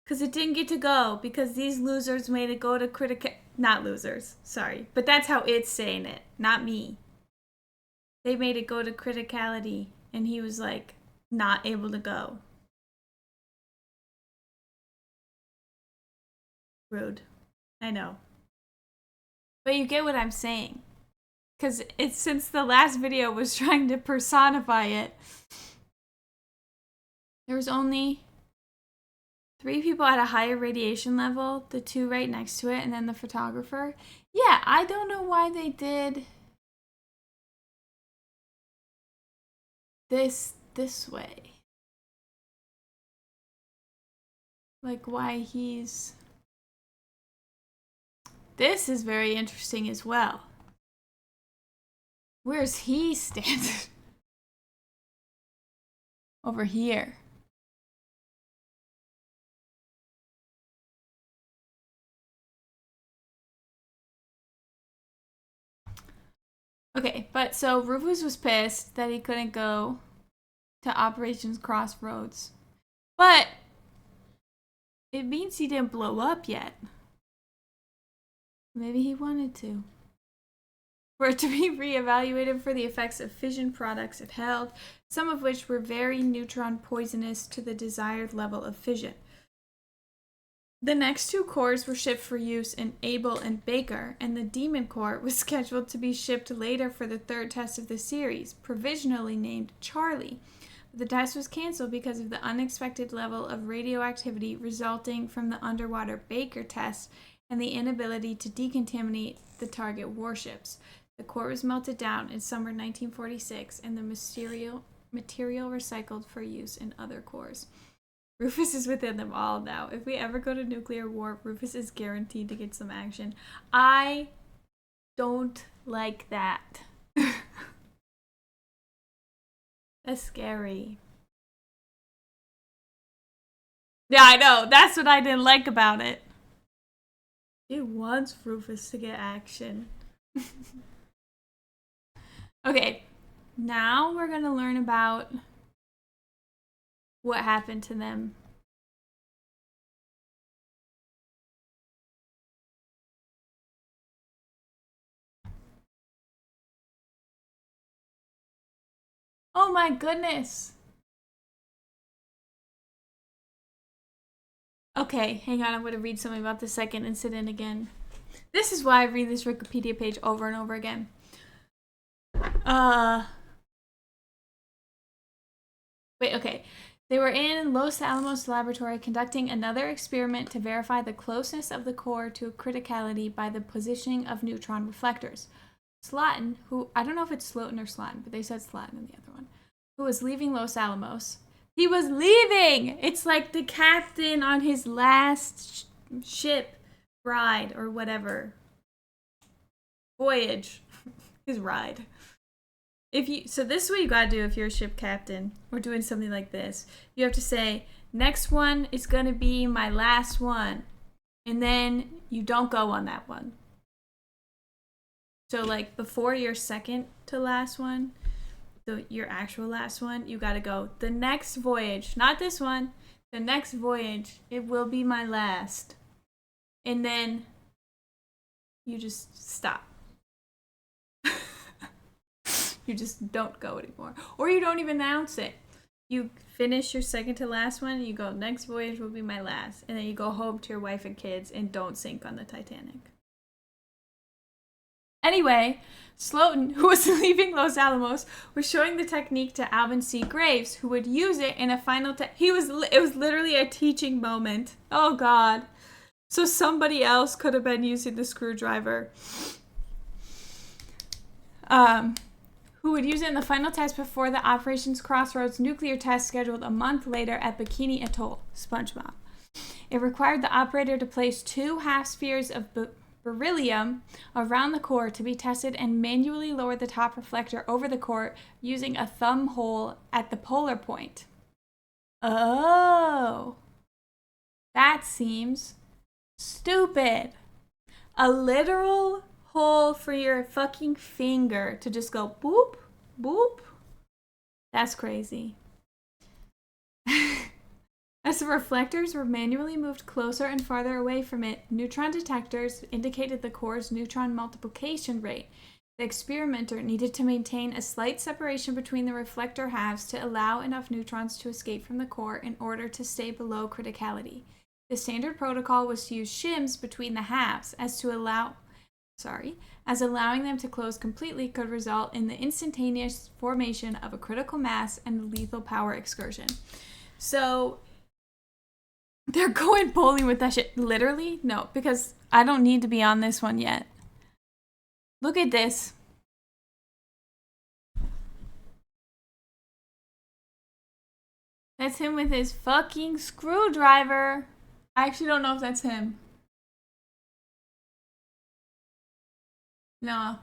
Because it didn't get to go, because these losers made it go to not losers, sorry. But that's how it's saying it, not me. They made it go to criticality, and he was like, not able to go. Rude. I know. But you get what I'm saying. Because it's since the last video was trying to personify it. There was only 3 people at a higher radiation level, the 2 right next to it, and then the photographer. Yeah, I don't know why they did this way. Like why he's... This is very interesting as well. Where's he standing? Over here. Okay, but so Rufus was pissed that he couldn't go to Operations Crossroads. But it means he didn't blow up yet. Maybe he wanted to. For it to be re-evaluated for the effects of fission products it held, some of which were very neutron poisonous to the desired level of fission. The next 2 cores were shipped for use in Able and Baker, and the Demon Core was scheduled to be shipped later for the 3rd test of the series, provisionally named Charlie. But the test was canceled because of the unexpected level of radioactivity resulting from the underwater Baker test and the inability to decontaminate the target warships. The core was melted down in summer 1946, and the material recycled for use in other cores. Rufus is within them all now. If we ever go to nuclear war, Rufus is guaranteed to get some action. I don't like that. That's scary. Yeah, I know. That's what I didn't like about it. It wants Rufus to get action. Okay, now we're going to learn about what happened to them. Oh my goodness. Okay, hang on. I'm going to read something about the second incident again. This is why I read this Wikipedia page over and over again. Wait, okay. They were in Los Alamos laboratory conducting another experiment to verify the closeness of the core to criticality by the positioning of neutron reflectors. Slotin, who, I don't know if it's Slotin or Slotin, but they said Slotin in the other one, who was leaving Los Alamos, He was leaving. It's like the captain on his last ship ride or whatever. Voyage. His ride. So this is what you gotta do if you're a ship captain or doing something like this. You have to say, next one is gonna be my last one. And then you don't go on that one. So like before your second to last one, your actual last one, you gotta go, the next voyage, not this one, the next voyage, it will be my last. And then you just stop. You just don't go anymore. Or you don't even announce it. You finish your second to last one, and you go, next voyage will be my last. And then you go home to your wife and kids and don't sink on the Titanic. Anyway, Slotin, who was leaving Los Alamos, was showing the technique to Alvin C. Graves, who would use it in a final it was literally a teaching moment. Oh God. So somebody else could have been using the screwdriver. Who would use it in the final test before the Operations Crossroads nuclear test scheduled a month later at Bikini Atoll, SpongeBob. It required the operator to place 2 half spheres of beryllium around the core to be tested and manually lower the top reflector over the core using a thumb hole at the polar point. Oh, that seems stupid. A literal hole for your fucking finger to just go boop, boop. That's crazy. As the reflectors were manually moved closer and farther away from it, neutron detectors indicated the core's neutron multiplication rate. The experimenter needed to maintain a slight separation between the reflector halves to allow enough neutrons to escape from the core in order to stay below criticality. The standard protocol was to use shims between the halves as allowing them to close completely could result in the instantaneous formation of a critical mass and lethal power excursion. So they're going bowling with that shit. Literally? No, because I don't need to be on this one yet. Look at this. That's him with his fucking screwdriver. I actually don't know if that's him. No.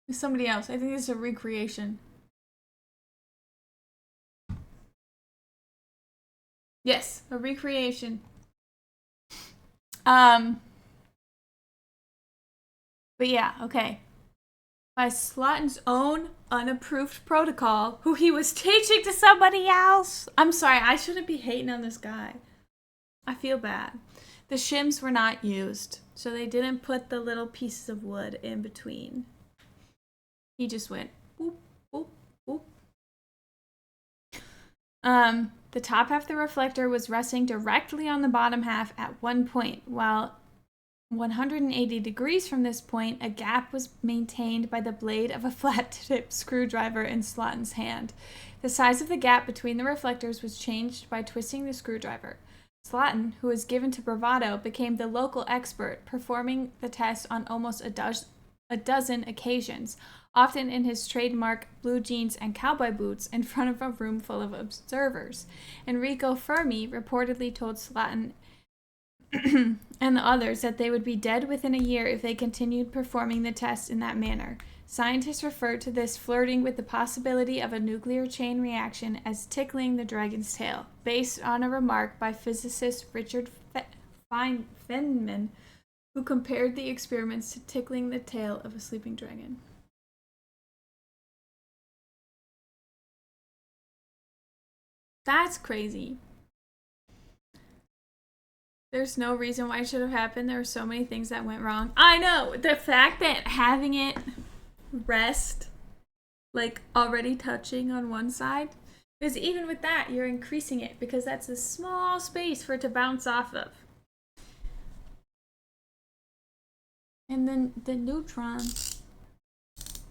It's somebody else. I think it's a recreation. Yes, a recreation. But yeah, okay. By Slotin's own unapproved protocol, who he was teaching to somebody else. I'm sorry, I shouldn't be hating on this guy. I feel bad. The shims were not used, so they didn't put the little pieces of wood in between. He just went boop, boop, boop. The top half of the reflector was resting directly on the bottom half at one point, while 180 degrees from this point, a gap was maintained by the blade of a flat-tip screwdriver in Slotin's hand. The size of the gap between the reflectors was changed by twisting the screwdriver. Slotin, who was given to bravado, became the local expert, performing the test on almost a dozen occasions, often in his trademark blue jeans and cowboy boots in front of a room full of observers. Enrico Fermi reportedly told Slotin and the others that they would be dead within a year if they continued performing the test in that manner. Scientists referred to this flirting with the possibility of a nuclear chain reaction as tickling the dragon's tail, based on a remark by physicist Richard Feynman, who compared the experiments to tickling the tail of a sleeping dragon. That's crazy. There's no reason why it should have happened. There were so many things that went wrong. I know! The fact that having it rest, like already touching on one side, because even with that, you're increasing it because that's a small space for it to bounce off of. And then the neutrons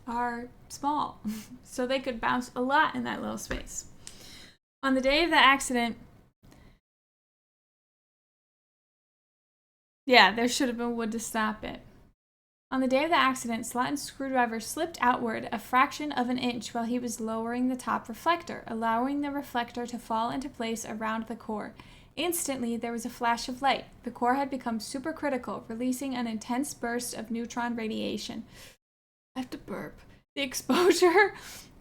are small, so they could bounce a lot in that little space. On the day of the accident, yeah, there should have been wood to stop it. On the day of the accident, Slotin's screwdriver slipped outward a fraction of an inch while he was lowering the top reflector, allowing the reflector to fall into place around the core. Instantly, there was a flash of light. The core had become supercritical, releasing an intense burst of neutron radiation. I have to burp. The exposure,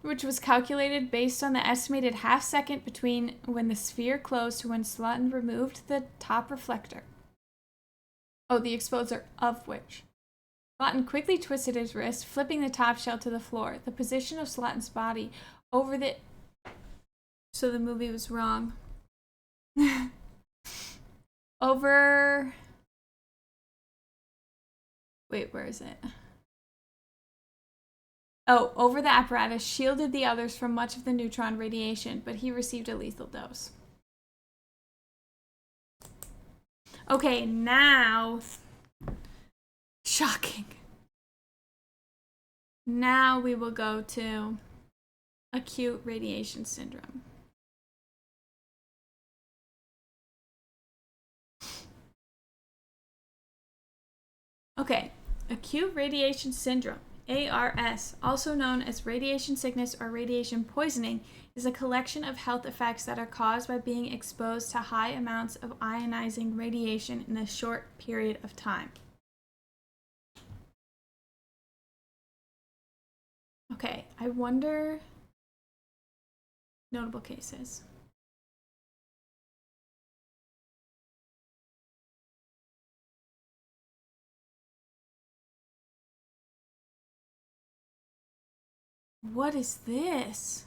which was calculated based on the estimated half second between when the sphere closed to when Slotin removed the top reflector. Oh, the exposure of which. Slotin quickly twisted his wrist, flipping the top shell to the floor. The position of Slotin's body over the... So the movie was wrong. Over... Wait, where is it? Oh, over the apparatus shielded the others from much of the neutron radiation, but he received a lethal dose. Okay, now... Shocking. Now we will go to acute radiation syndrome. Okay, acute radiation syndrome, ARS, also known as radiation sickness or radiation poisoning, is a collection of health effects that are caused by being exposed to high amounts of ionizing radiation in a short period of time. Okay, I wonder notable cases. What is this?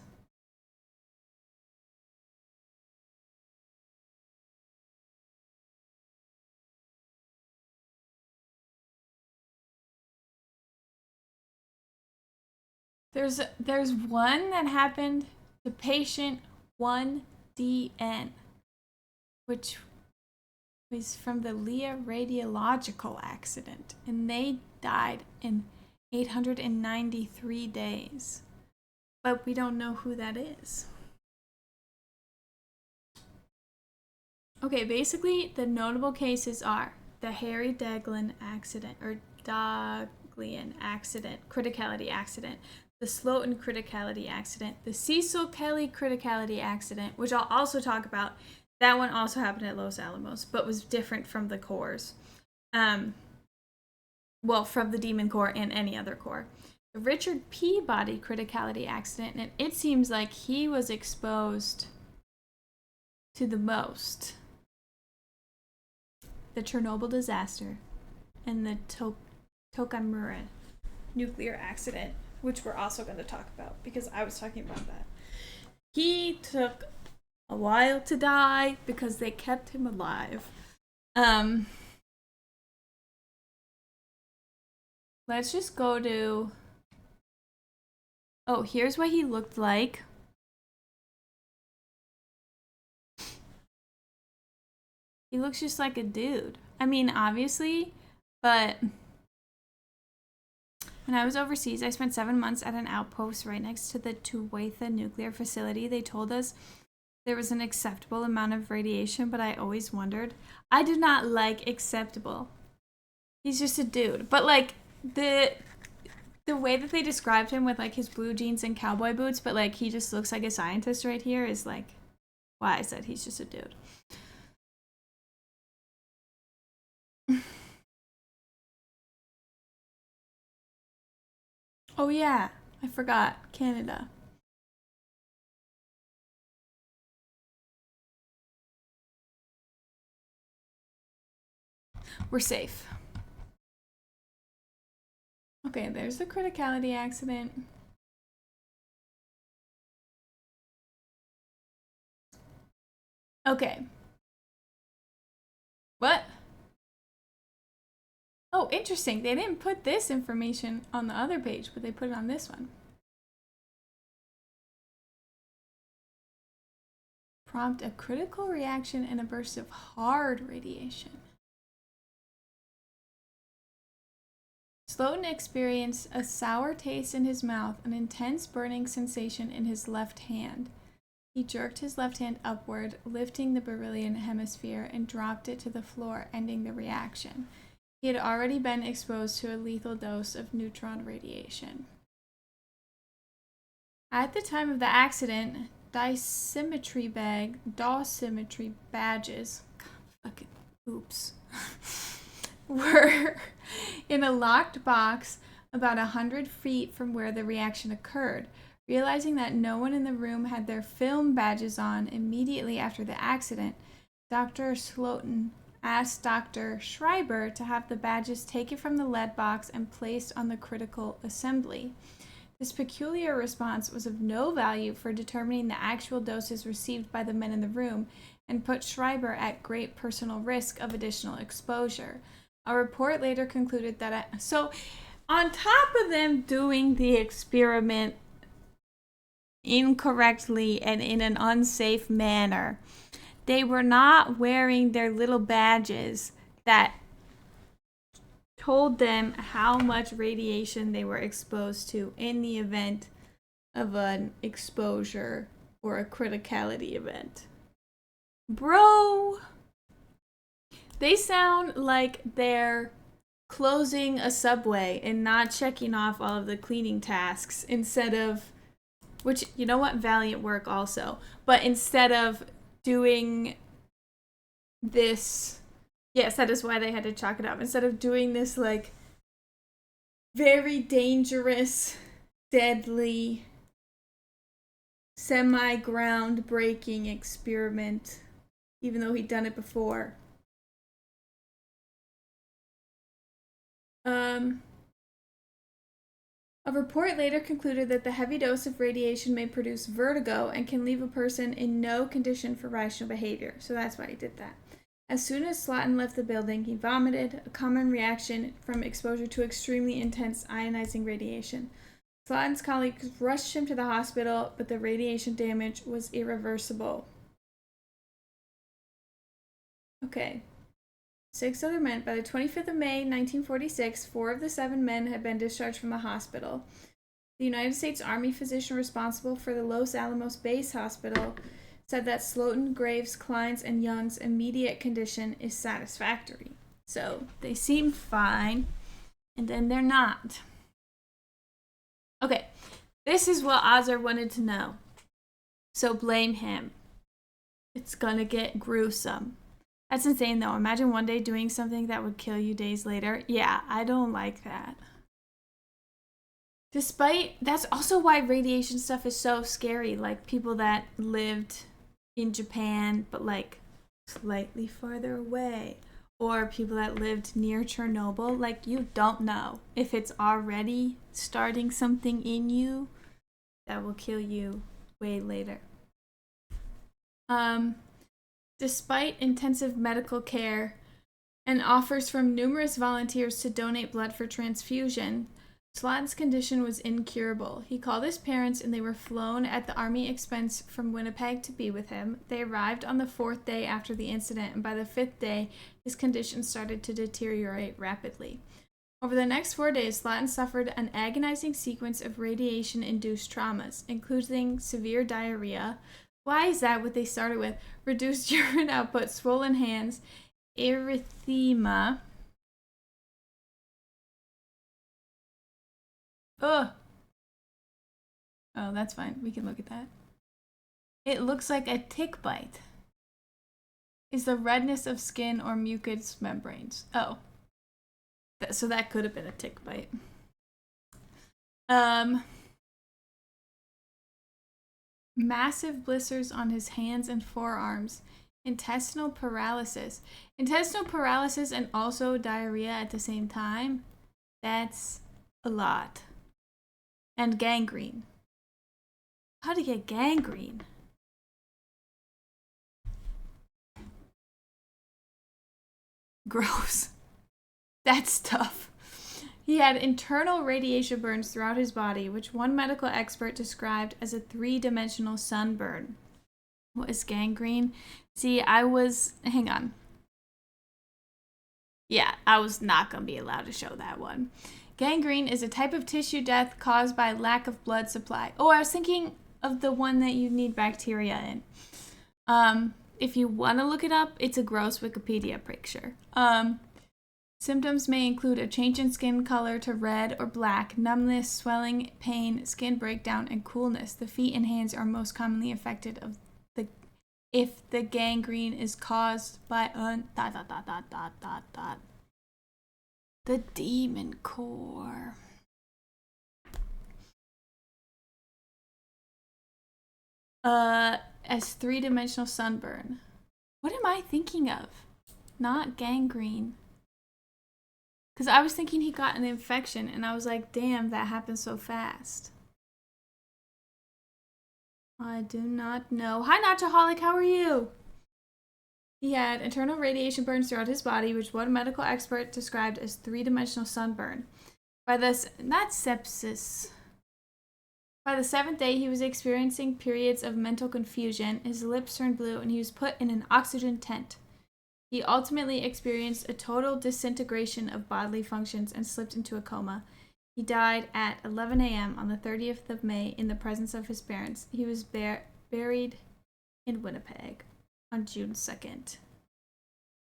There's one that happened to patient 1DN, which was from the Leah radiological accident, and they died in 893 days. But we don't know who that is. Okay, basically the notable cases are the Harry Daghlian accident, or Daghlian accident, criticality accident, the Slotin criticality accident, the Cecil Kelly criticality accident, which I'll also talk about. That one also happened at Los Alamos, but was different from the cores. Well, from the Demon Core and any other core. The Richard Peabody criticality accident, and it seems like he was exposed to the most. The Chernobyl disaster and the Tokamura nuclear accident, which we're also going to talk about because I was talking about that. He took a while to die because they kept him alive. Let's just go to... Oh, here's what he looked like. He looks just like a dude. I mean, obviously, but when I was overseas, I spent 7 months at an outpost right next to the Tuatha nuclear facility. They told us there was an acceptable amount of radiation, but I always wondered. I do not like acceptable. He's just a dude. But like the way that they described him with like his blue jeans and cowboy boots, but like he just looks like a scientist right here is like why I said he's just a dude. Oh yeah, I forgot. Canada. We're safe. Okay, there's the criticality accident. Okay. What? Oh, interesting. They didn't put this information on the other page, but they put it on this one. Prompt a critical reaction and a burst of hard radiation. Slotin experienced a sour taste in his mouth, an intense burning sensation in his left hand. He jerked his left hand upward, lifting the beryllium hemisphere, and dropped it to the floor, ending the reaction. He had already been exposed to a lethal dose of neutron radiation. At the time of the accident, dosimetry badges, fucking oops, were in a locked box about 100 feet from where the reaction occurred. Realizing that no one in the room had their film badges on immediately after the accident, Dr. Slotin asked Dr. Schreiber to have the badges taken from the lead box and placed on the critical assembly. This peculiar response was of no value for determining the actual doses received by the men in the room and put Schreiber at great personal risk of additional exposure. A report later concluded that... So, on top of them doing the experiment incorrectly and in an unsafe manner, they were not wearing their little badges that told them how much radiation they were exposed to in the event of an exposure or a criticality event. Bro, they sound like they're closing a subway and not checking off all of the cleaning tasks instead of, which, you know what, valiant work also, but instead of doing this, yes, that is why they had to chalk it up, instead of doing this like very dangerous, deadly, semi-groundbreaking experiment, even though he'd done it before. A report later concluded that the heavy dose of radiation may produce vertigo and can leave a person in no condition for rational behavior. So that's why he did that. As soon as Slotin left the building, he vomited, a common reaction from exposure to extremely intense ionizing radiation. Slotin's colleagues rushed him to the hospital, but the radiation damage was irreversible. Okay. 6 other men. By the 25th of May, 1946, 4 of the 7 men had been discharged from the hospital. The United States Army physician responsible for the Los Alamos Base Hospital said that Slotin, Graves, Klein's, and Young's immediate condition is satisfactory. So, they seem fine, and then they're not. Okay, this is what Ozzer wanted to know. So blame him. It's gonna get gruesome. That's insane, though. Imagine one day doing something that would kill you days later. Yeah, I don't like that. That's also why radiation stuff is so scary. Like, people that lived in Japan, but, like, slightly farther away. Or people that lived near Chernobyl. Like, you don't know if it's already starting something in you that will kill you way later. Despite intensive medical care and offers from numerous volunteers to donate blood for transfusion, Slotin's condition was incurable. He called his parents and they were flown at the Army expense from Winnipeg to be with him. They arrived on the 4th day after the incident, and by the 5th day, his condition started to deteriorate rapidly. Over the next 4 days, Slotin suffered an agonizing sequence of radiation-induced traumas, including severe diarrhea. Why is that what they started with? Reduced urine output, swollen hands, erythema. Ugh. Oh, that's fine. We can look at that. It looks like a tick bite. Is the redness of skin or mucous membranes. Oh. So that could have been a tick bite. Massive blisters on his hands and forearms. Intestinal paralysis. Intestinal paralysis and also diarrhea at the same time. That's a lot. And gangrene. How to get gangrene? Gross. That's tough. He had internal radiation burns throughout his body, which one medical expert described as a 3-dimensional sunburn. What is gangrene? See, hang on. Yeah, I was not going to be allowed to show that one. Gangrene is a type of tissue death caused by lack of blood supply. Oh, I was thinking of the one that you need bacteria in. If you want to look it up, it's a gross Wikipedia picture. Symptoms may include a change in skin color to red or black, numbness, swelling, pain, skin breakdown, and coolness. The feet and hands are most commonly affected if the gangrene is caused by the demon core. As three-dimensional sunburn. What am I thinking of? Not gangrene. Because I was thinking he got an infection, and I was like, damn, that happened so fast. I do not know. Hi, Nachaholic, how are you? He had internal radiation burns throughout his body, which one medical expert described as three-dimensional sunburn. That's sepsis. By the seventh day, he was experiencing periods of mental confusion. His lips turned blue, and he was put in an oxygen tent. He ultimately experienced a total disintegration of bodily functions and slipped into a coma. He died at 11 a.m. on the 30th of May in the presence of his parents. He was buried in Winnipeg on June 2nd.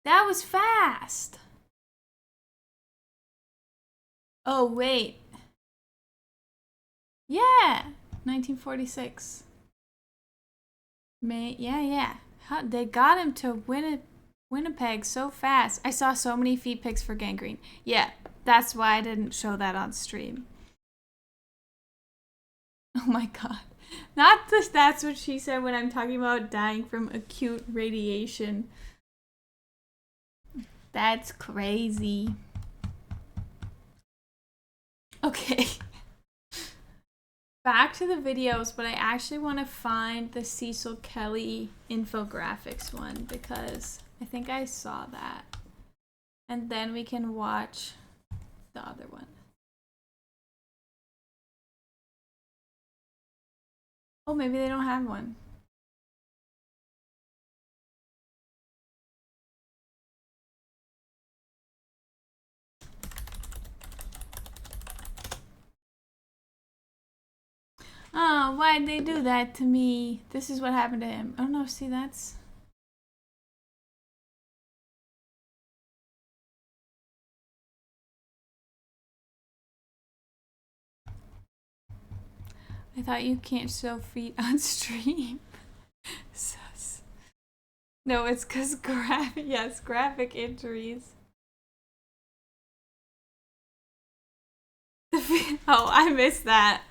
That was fast! Oh, wait. Yeah! 1946. May, yeah. They got him to Winnipeg so fast. I saw so many feet pics for gangrene. Yeah, that's why I didn't show that on stream. Oh my god. Not this, that's what she said when I'm talking about dying from acute radiation. That's crazy. Okay. Back to the videos, but I actually want to find the Cecil Kelly infographics one because I think I saw that. And then we can watch the other one. Oh, maybe they don't have one. Oh, why'd they do that to me? This is what happened to him. Oh no, see, that's... I thought you can't show feet on stream. Sus. No, it's because graphic injuries. Oh, I missed that.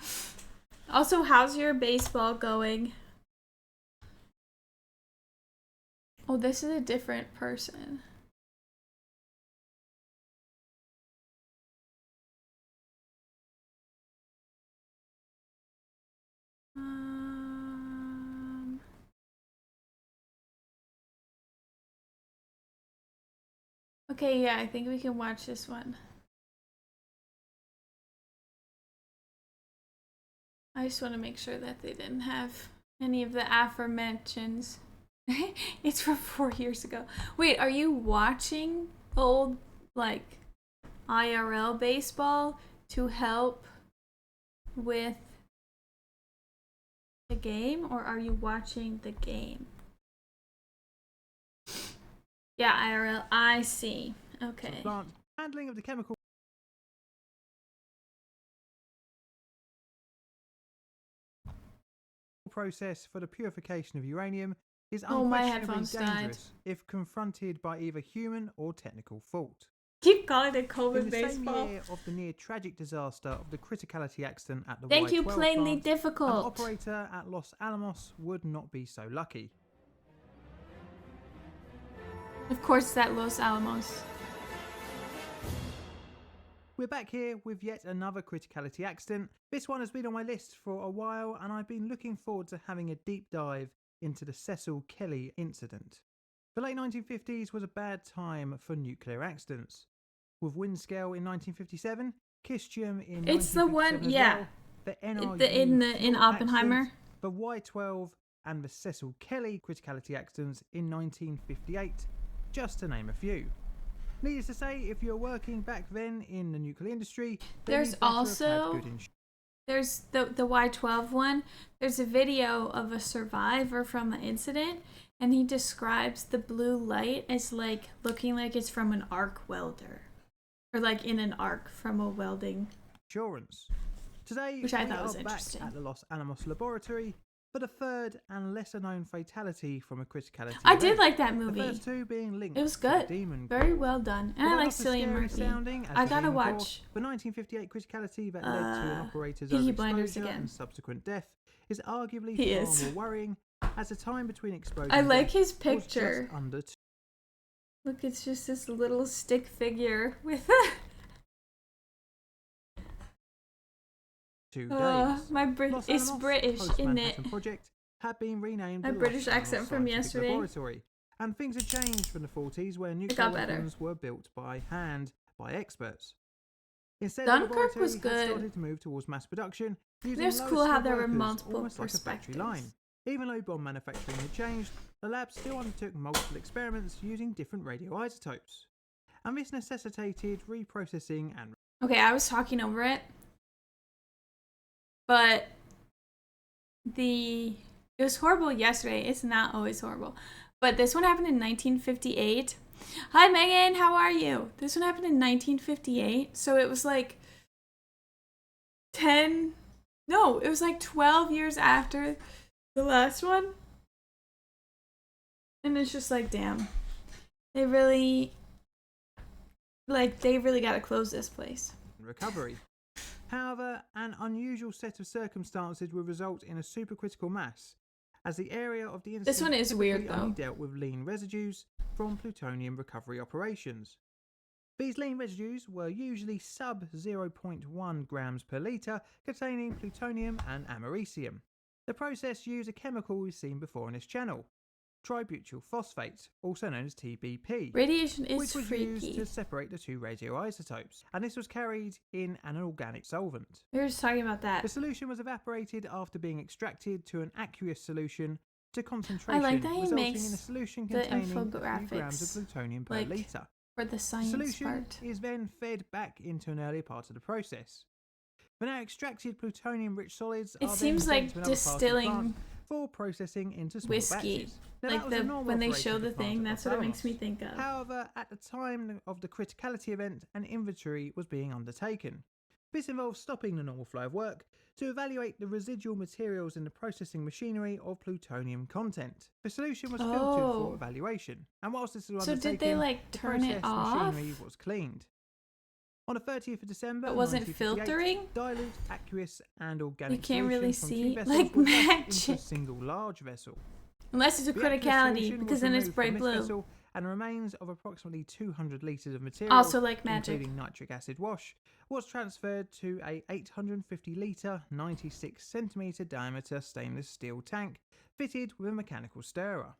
Also, how's your baseball going? Oh, this is a different person. Okay, yeah, I think we can watch this one. I just want to make sure that they didn't have any of the aforementions. It's from 4 years ago. Wait, are you watching old, like, IRL baseball to help with the game, or are you watching the game? Yeah, IRL. I see. Okay. Plant handling of the chemical process for the purification of uranium is unquestionably dangerous if confronted by either human or technical fault. Keep calling it COVID In the baseball. same year of the near tragic disaster of the criticality accident at the Thank you, Y12 plainly plant, difficult. an operator at Los Alamos would not be so lucky. Of course, that Los Alamos. We're back here with yet another criticality accident. This one has been on my list for a while, and I've been looking forward to having a deep dive into the Cecil Kelly incident. The late 1950s was a bad time for nuclear accidents. With Windscale in 1957, Kistium in 1957 It's the one, yeah. well, the NRU in Oppenheimer. accident, the Y12 and the Cecil Kelly criticality accidents in 1958, just to name a few. Needless to say, if you're working back then in the nuclear industry, There's also there's the Y12 one. There's a video of a survivor from the incident, and he describes the blue light as like looking like it's from an arc welder. Or like in an arc from a welding. Insurance. Today, Which I we thought are was back interesting. at the Los Alamos laboratory for the third and lesser known fatality from a criticality I event. did like that The movie. first two being linked It was to the good. Demon Very Core. well done. And I Although like not as Cillian scary Murphy. sounding as I the gotta Demon Core, watch the 1958 criticality that led to an operator's Peaky Blinders overexposure again. and subsequent death is arguably He far is. more worrying, as the time between explosion I and like death his was picture. just under Look, it's just this little stick figure with 2 days. my Los it's Alamos, British, isn't it? post-Manhattan Project had been renamed My the British Los accent Alamos from Scientific yesterday. Laboratory, and things had changed from the 40s where nuclear got better. weapons were built by hand by experts. Instead, Dunkirk the laboratory was had good. started to move towards mass production using It was cool low-skilled how there were workers, multiple almost like a factory line. perspectives. Even though bomb manufacturing had changed, the lab still undertook multiple experiments using different radioisotopes, and this necessitated reprocessing and Okay, I was talking over it. But it was horrible yesterday. It's not always horrible. But this one happened in 1958. Hi, Megan. How are you? This one happened in 1958. So it was like 12 years after the last one. And it's just like, damn. They really got to close this place. recovery. However, an unusual set of circumstances would result in a supercritical mass, as the area of the incident This one is weird, typically only though. dealt with lean residues from plutonium recovery operations. These lean residues were usually sub 0.1 grams per litre, containing plutonium and americium. The process used a chemical we've seen before in this channel, tributyl phosphate, also known as TBP, Radiation is which was used freaky. to separate the two radioisotopes, and this was carried in an organic solvent. We were just talking about that. The solution was evaporated after being extracted to an aqueous solution to concentration, I like that he resulting makes in a solution the containing a few infographics, grams of plutonium per like, litre. For the The science solution part. is then fed back into an earlier part of the process. The now extracted plutonium-rich solids It are seems then like sent to another part of the distilling plant for processing into small whiskey. batches. Now, Like that was a normal when they operation show of the plant thing, at that's Los what it makes me Alamos. think of. However, at the time of the criticality event, an inventory was being undertaken. This involved stopping the normal flow of work to evaluate the residual materials in the processing machinery of plutonium content. The solution was filtered for evaluation, and whilst this was So undertaken, did they like the turn it process off? machinery was cleaned. On the 30th of December, It wasn't 1958, filtering? dilute, aqueous, and organic You can't really solution from two see, vessels like, was dumped into a magic. single large vessel. Unless it's a The aqueous criticality, solution because was then it's removed bright from this blue. vessel, and remains of approximately 200 litres of material, Also like magic. including nitric acid wash, was transferred to a 850 litre, 96 centimetre diameter stainless steel tank fitted with a mechanical stirrer.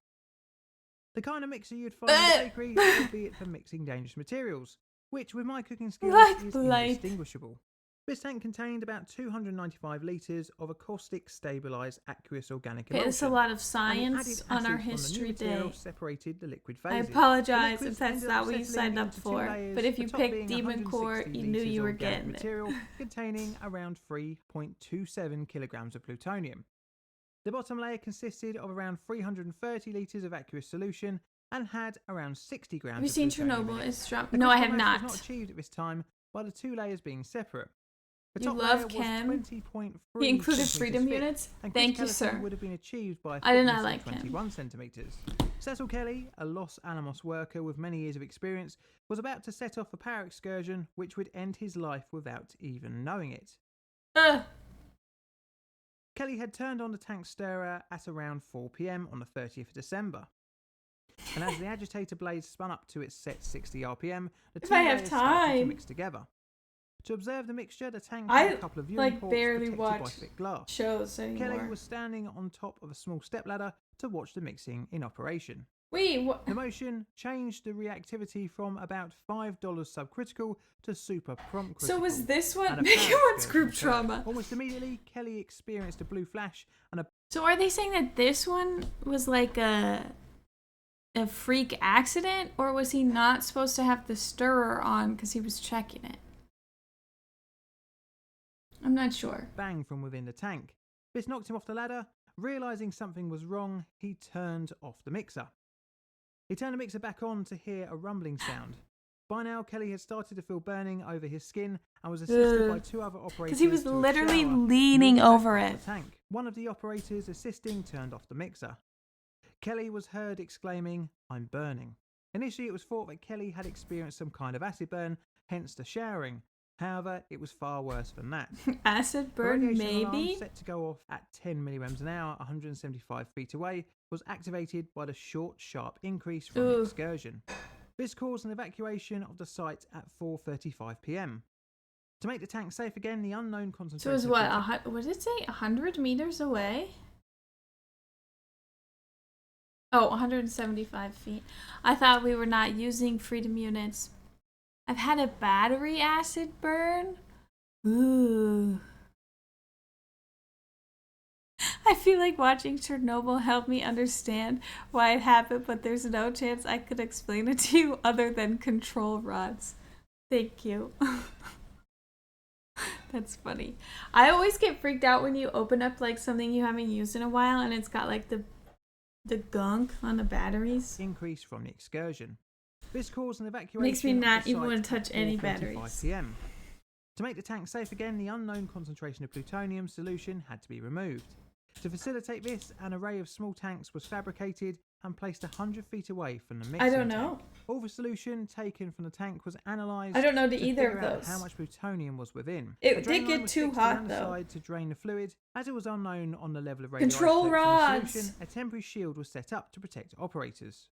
The kind of mixer you'd find in a bakery, albeit for mixing dangerous materials, which with my cooking skills Like is blight. indistinguishable. This tank contained about 295 litres of a caustic stabilised aqueous organic Okay, emulsion. it's a lot of and the science added on acid our from the new history material day. separated the liquid I phases. apologize The if liquids that's ended not up what you settling signed up into two for, layers, but if the you top picked being Demon Core, 160 you knew litres you of were organic getting it. material containing around 3.27 kilograms of plutonium. The bottom layer consisted of around 330 litres of aqueous solution and had around 60 grams Have you of seen plutonium in Chernobyl? it. It's dropped. The No, I critical have mass not. was not achieved at this time by the two layers being separate. The You top love layer was chem. 20.3 He included centimetres freedom thick, units. and Thank you, criticality sir. would have been achieved by a I did not thickness like of him. 21 centimetres. Cecil Kelly, a Los Alamos worker with many years of experience, was about to set off a power excursion which would end his life without even knowing it. Kelly had turned on the tank stirrer at around 4 p.m. on the 30th of December. And as the agitator blades spun up to its set 60 RPM, the two I have layers started to time. mix together. To observe the mixture, the tank I, had a couple of viewing like, ports barely protected by watch thick glass. shows anymore. Kelly was standing on top of a small stepladder to watch the mixing in operation. Wait, what? The motion changed the reactivity from about $5 subcritical to super prompt critical. So was this one? and a Megan power wants excursion group occurred. trauma. Almost immediately, Kelly experienced a blue flash and a So are they saying that this one was like a freak accident, or was he not supposed to have the stirrer on because he was checking it? I'm not sure. bang from within the tank. This knocked him off the ladder. Realising something was wrong, he turned off the mixer. He turned the mixer back on to hear a rumbling sound. By now, Kelly had started to feel burning over his skin and was assisted by two other operators. Because he was to a literally shower, leaning moving over back it. up the tank. One of the operators assisting turned off the mixer. Kelly was heard exclaiming, "I'm burning." Initially, it was thought that Kelly had experienced some kind of acid burn, hence the showering. However, it was far worse than that. Acid The burn, radiation alarm, maybe? set to go off at 10 millirems an hour, 175 feet away, was activated by the short, sharp increase from the excursion. This caused an evacuation of the site at 4:35 p.m. To make the tank safe again, the unknown So concentration. it was what, what did it say? 100 meters away? Oh, 175 feet. I thought we were not using freedom units. I've had a battery acid burn. Ooh. I feel like watching Chernobyl helped me understand why it happened, but there's no chance I could explain it to you other than control rods. Thank you. That's funny. I always get freaked out when you open up like something you haven't used in a while and it's got like the gunk on the batteries. Increase from the excursion. This caused an evacuation. Makes me not of the even site want to touch at any 4:35 batteries. PM. To make the tank safe again, the unknown concentration of plutonium solution had to be removed. To facilitate this, an array of small tanks was fabricated and placed 100 feet away from the mixing I don't tank. know. All the solution taken from the tank was analysed. I don't know to to either figure of out those. how much plutonium was within. It A did drain line get was too fixed hot, around the though. side to drain the fluid. As it was unknown on the level of Control radioisotopes in the rods. solution, a temporary shield was set up to protect operators.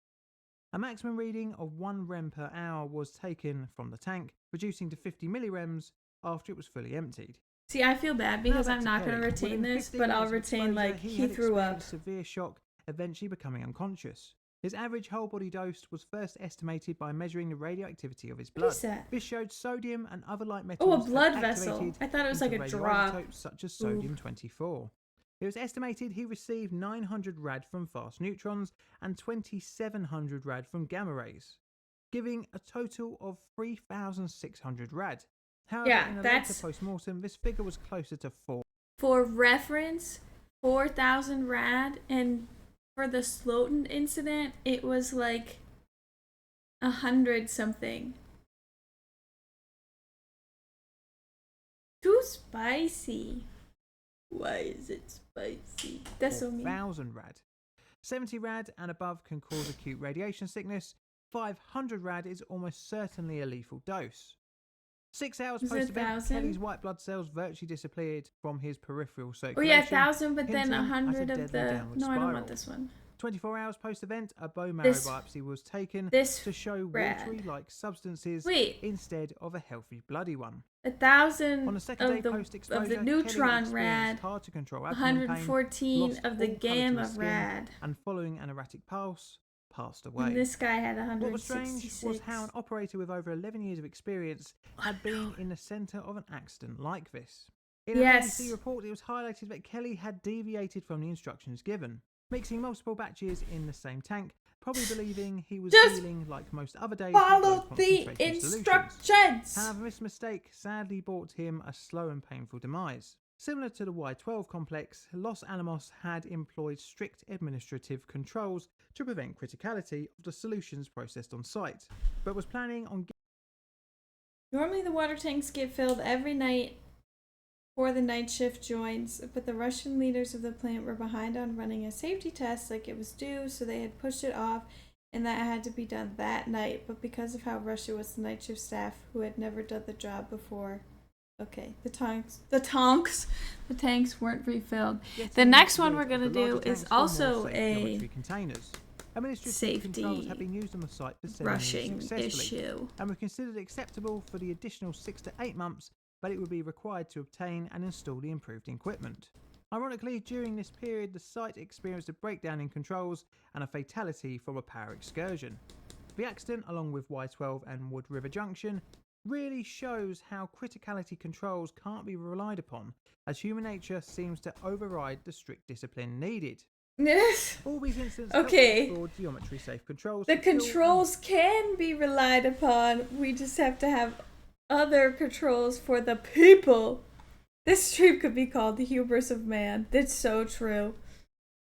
A maximum reading of 1 rem per hour was taken from the tank, reducing to 50 millirems after it was fully emptied. See, I feel bad because Now I'm back not to going to Kelly. retain Within this, 15 but I'll minutes of retain exposure, like he had threw up. experienced severe shock, eventually becoming unconscious. His average whole body dose was first estimated by measuring the radioactivity of his What blood. is that? This showed sodium and other light metals. Oh, a had blood vessel. activated I thought it was like into a drop. radioisotopes such as sodium-24. It was estimated he received 900 rad from fast neutrons and 2,700 rad from gamma rays, giving a total of 3,600 rad. However, Yeah, in a that's- later post-mortem, this figure was closer to 4. For reference, 4,000 rad, and for the Slotin incident, it was like 100 something. Too spicy. Why is it spicy? That's so mean. 4,000 rad. 70 rad and above can cause acute radiation sickness. 500 rad is almost certainly a lethal dose. 6 hours Is it post-event, 1,000? Kelly's white blood cells virtually disappeared from his peripheral Oh circulation. yeah, 1,000, but then hinting at a 100 deadly of the. downward No, I don't spiral. want this one. 24 hours post-event, a bone marrow This- biopsy was taken this to show rad. watery-like substances Wait. instead of a healthy bloody one. 1,000 On the second day of the post-exposure, neutron Kelly experienced rad, hard to control abdomen pain, 114 lost of the all colour to gamma his skin, rad, and following an erratic pulse, passed away. and this guy had What was strange 166. was how an operator with over 11 years of experience had been in the centre of an accident like this. In Yes. a BBC report, it was highlighted that Kelly had deviated from the instructions given, mixing multiple batches in the same tank, probably believing he was Just dealing like most other days with low Follow the concentration solutions. instructions. However, this mistake sadly brought him a slow and painful demise. Similar to the Y12 complex, Los Alamos had employed strict administrative controls to prevent criticality of the solutions processed on site, but was planning on Normally the water tanks get filled every night before the night shift joins, but the Russian leaders of the plant were behind on running a safety test like it was due, so they had pushed it off, and that had to be done that night. But because of how Russia was the night shift staff who had never done the job before, okay, the tanks weren't refilled. The next one we're gonna do is also a containers. Administrative safety controls have been used on the site for 7 years rushing successfully, issue. and were considered acceptable for the additional 6 to 8 months, but it would be required to obtain and install the improved equipment. Ironically, during this period, the site experienced a breakdown in controls and a fatality from a power excursion. The accident, along with Y12 and Wood River Junction, really shows how criticality controls can't be relied upon, as human nature seems to override the strict discipline needed. All these incidents Okay. help explore geometry safe controls. The for fuel controls can be relied upon. We just have to have other controls for the people. This stream could be called the hubris of man. That's so true.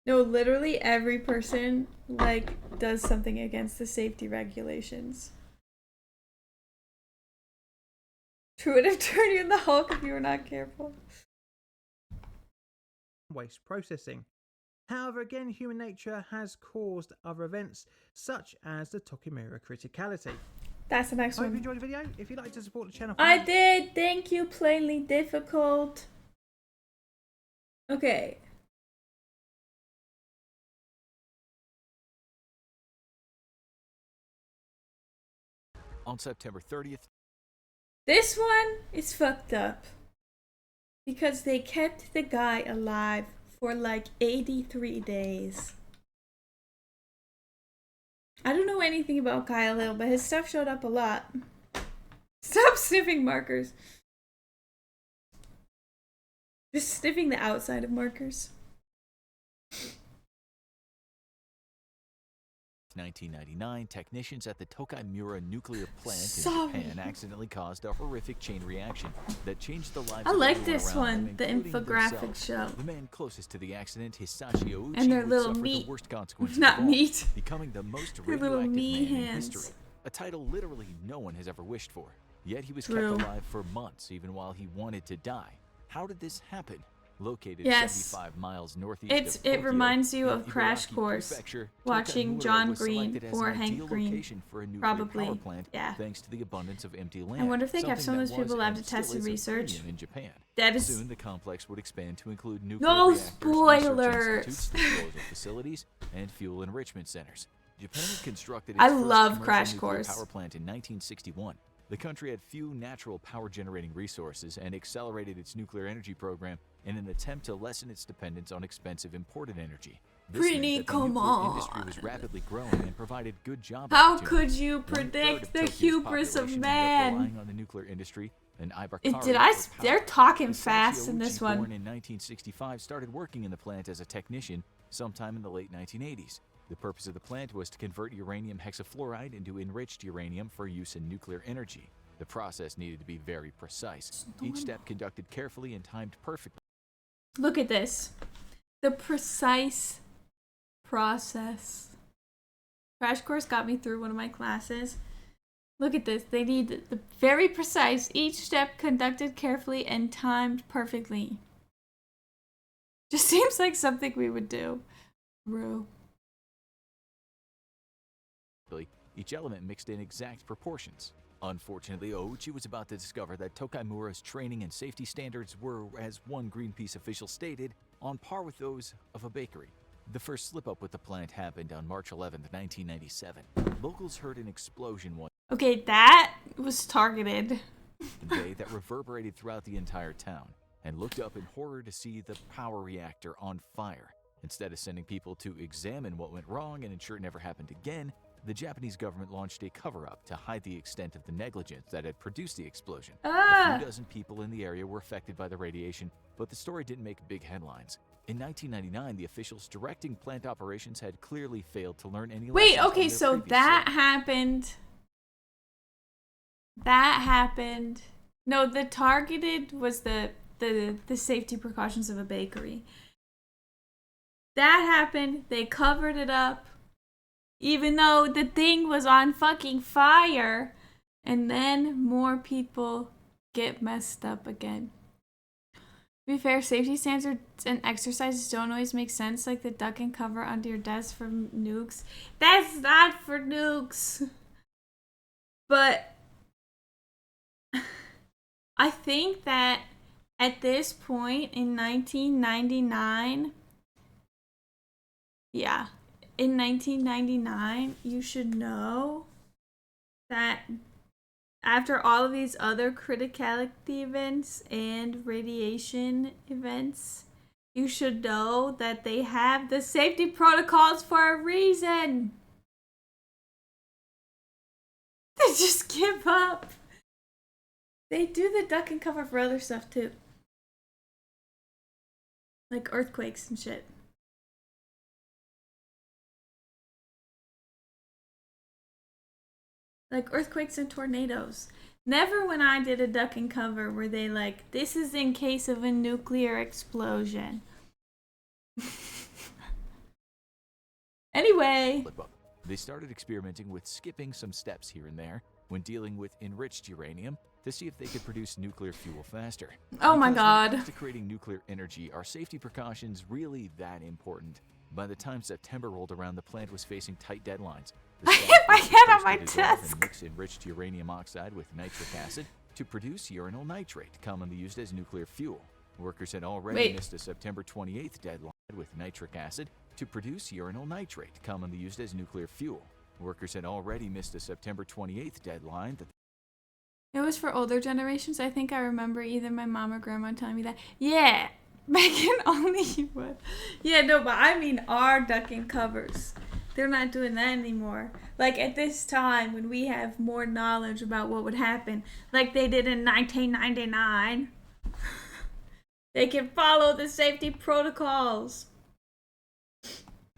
No, literally every person like does something against the safety regulations. True would have turned you in the Hulk if you were not careful. Waste processing. However, again, human nature has caused other events, such as the Tokimura criticality. That's the next I hope you one. enjoyed the video. If you'd like to support the channel, I did. Thank you, Plainly Difficult. Okay. On September 30th, This one is fucked up. Because they kept the guy alive for like 83 days. I don't know anything about Kyle Hill, but his stuff showed up a lot. Stop sniffing markers. Just sniffing the outside of markers. 1999, technicians at the Tokimura nuclear plant Sorry. in Japan accidentally caused a horrific chain reaction that changed the lives I of like everyone this around one, them, the including Infographics themselves. show. The man closest to the accident, Hisashi Ouchi, And their would little suffer meat- the worst consequences not of all, meat. becoming the most Their little radioactive me man in hands. history. A title literally no one has ever wished for. Yet he was True. kept alive for months, even while he wanted to die. How did this happen? Located Yes. 75 miles northeast It of Tokyo, reminds you in of Crash Ibaraki Course, Prefecture, watching Tokimura John was Green selected as or an Hank ideal Green. location for a nuclear Probably, power plant, yeah. thanks to the abundance of empty land. I wonder if they kept some of something those people that alive was to test and and still is a research. premium in Japan. That is- Soon the complex would expand to include nuclear No reactors, research spoilers! institutes, disposal facilities, and fuel enrichment centers. Japan had constructed its I first love commercial Crash nuclear Course. power plant in 1961. The country had few natural power generating resources and accelerated its nuclear energy program in an attempt to lessen its dependence on expensive imported energy. This meant Pretty, that the come nuclear industry on. was rapidly growing and provided good job How opportunities. could you One-third predict of the Tokyo's hubris of population ended up man? relying on the nuclear industry, and They're talking fast in this one. Born in 1965, started working in the plant as a technician sometime in the late 1980s. The purpose of the plant was to convert uranium hexafluoride into enriched uranium for use in nuclear energy. The process needed to be very precise. Each step conducted carefully and timed perfectly. Look at this. The precise process. Crash Course got me through one of my classes. Look at this. They need the very precise, each step conducted carefully and timed perfectly. Just seems like something we would do. Rue. Each element mixed in exact proportions. Unfortunately, Ouchi was about to discover that Tokimura's training and safety standards were, as one Greenpeace official stated, on par with those of a bakery. The first slip-up with the plant happened on March 11, 1997. Locals heard an explosion one Okay, that was targeted. day that reverberated throughout the entire town, and looked up in horror to see the power reactor on fire. Instead of sending people to examine what went wrong and ensure it never happened again, the Japanese government launched a cover-up to hide the extent of the negligence that had produced the explosion. A few dozen people in the area were affected by the radiation, but the story didn't make big headlines. In 1999, the officials directing plant operations had clearly failed to learn any Wait, lessons okay, from their so previous that slip. happened. That happened. No, the targeted was the safety precautions of a bakery. That happened. They covered it up. Even though the thing was on fucking fire. And then more people get messed up again. To be fair, safety standards and exercises don't always make sense, like the duck and cover under your desk for nukes. That's not for nukes. But I think that at this point in 1999, in 1999, you should know that after all of these other criticality events and radiation events, you should know that they have the safety protocols for a reason. They just give up. They do the duck and cover for other stuff too. Like earthquakes and shit. Like earthquakes and tornadoes. Never when I did a duck and cover were they like, this is in case of a nuclear explosion. Anyway. Slip up. They started experimenting with skipping some steps here and there when dealing with enriched uranium to see if they could produce nuclear fuel faster. Oh my Because when it God. comes to creating nuclear energy, are safety precautions really that important? By the time September rolled around, the plant was facing tight deadlines. The I staff hit my was head on supposed my to dissolve and desk. mix enriched uranium oxide with nitric acid to produce uranyl nitrate, commonly used as nuclear fuel. Workers had already Wait. missed a September 28th deadline with nitric acid to produce uranyl nitrate, commonly used as nuclear fuel. Workers had already missed a September 28th deadline that It was for older generations. I think I remember either my mom or grandma telling me that. Yeah, back in only you would. Yeah, no, but I mean our ducking covers. They're not doing that anymore. Like at this time when we have more knowledge about what would happen, like they did in 1999, they can follow the safety protocols.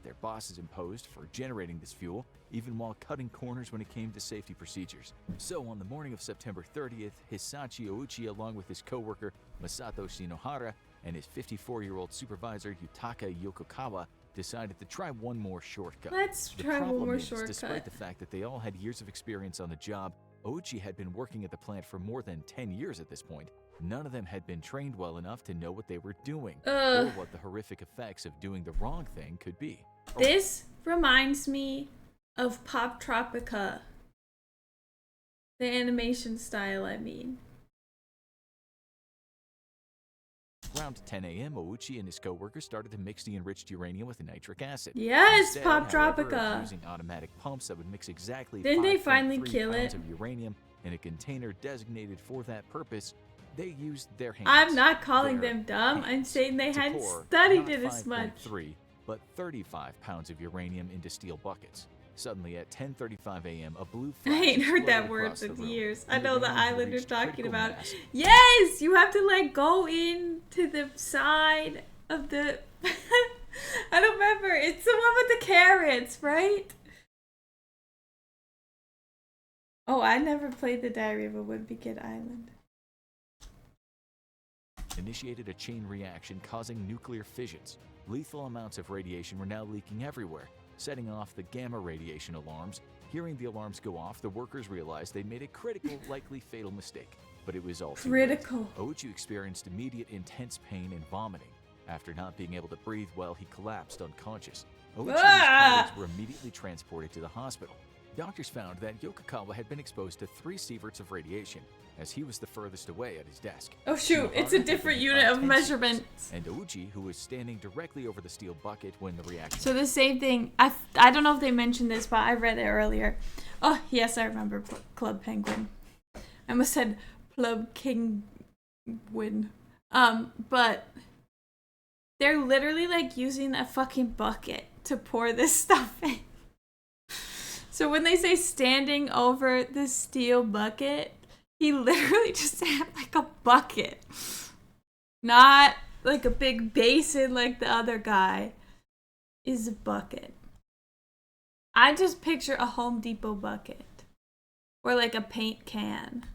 their bosses imposed for generating this fuel, even while cutting corners when it came to safety procedures. So on the morning of September 30th, Hisachi Ouchi, along with his co-worker Masato Shinohara and his 54-year-old supervisor Yutaka Yokokawa, decided to try one more shortcut. Let's The try one problem more is, shortcut. despite the fact that they all had years of experience on the job, Ouchi had been working at the plant for more than 10 years at this point. None of them had been trained well enough to know what they were doing, or what the horrific effects of doing the wrong thing could be. This reminds me of Pop Tropica. The animation style, I mean. Around 10 a.m., Ouchi and his co-workers started to mix the enriched uranium with nitric acid. Yes, Instead, Pop however, of Tropica. using automatic pumps that would mix exactly Didn't they finally 5.3 kill pounds it? of uranium in a container designated for that purpose, they used their hands. I'm not calling Their them dumb. I'm hands saying they to hadn't pour studied not it as much. 5.3, but 35 pounds of uranium into steel buckets. Suddenly, at 10:35 a.m., a blue I flash ain't heard that exploded word across the in room. years. I and know the uranium island you're reached talking critical about. mass. Yes, you have to like go into the side of the. I don't remember. It's the one with the carrots, right? Oh, I never played the Diary of a Wimpy Kid Island. Initiated a chain reaction causing nuclear fissions. Lethal amounts of radiation were now leaking everywhere, setting off the gamma radiation alarms. Hearing the alarms go off, the workers realized they made a critical, likely fatal mistake. But it was all too late. Critical. Ouchi experienced immediate intense pain and vomiting. After not being able to breathe well, he collapsed unconscious. Ouchi and his colleagues were immediately transported to the hospital. Doctors found that Yokokawa had been exposed to 3 sieverts of radiation, as he was the furthest away at his desk. Oh shoot, it's a Shinohara had different been unit defined of 10 measurement. sieverts, and Ouchi, who was standing directly over the steel bucket when the reaction. So the same thing. I don't know if they mentioned this, but I read it earlier. Oh yes, I remember Club Penguin. I almost said Club Kingwin. But they're literally like using a fucking bucket to pour this stuff in. So when they say standing over the steel bucket, he literally just had like a bucket. Not like a big basin like the other guy. Is a bucket. I just picture a Home Depot bucket. Or like a paint can.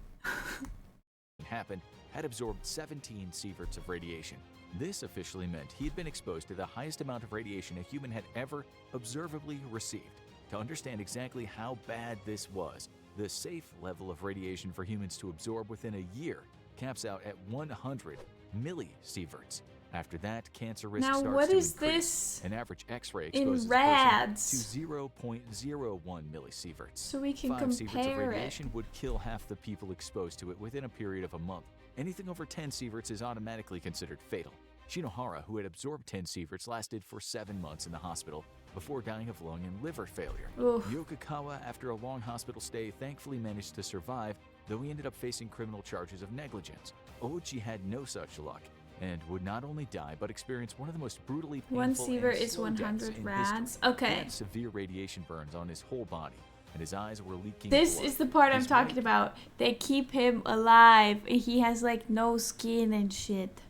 Happened had absorbed 17 sieverts of radiation. This officially meant he had been exposed to the highest amount of radiation a human had ever observably received. To understand exactly how bad this was, the safe level of radiation for humans to absorb within a year caps out at 100 millisieverts. After that, cancer risk Now, starts what to is increase. this An average X-ray in exposes a rads? person to 0.01 millisieverts. So we can 5 sieverts of compare it. radiation would kill half the people exposed to it within a period of a month. Anything over 10 sieverts is automatically considered fatal. Shinohara, who had absorbed 10 sieverts, lasted for 7 months in the hospital before dying of lung and liver failure. Oof. Yokokawa, after a long hospital stay, thankfully managed to survive, though he ended up facing criminal charges of negligence. Ouchi had no such luck, and would not only die, but experience one of the most brutally painful One sievert and is slow deaths 100 in rads. history. Okay. He had severe radiation burns on his whole body, and his eyes were leaking This blood. is the part I'm His talking weight- about. They keep him alive. And he has like no skin and shit.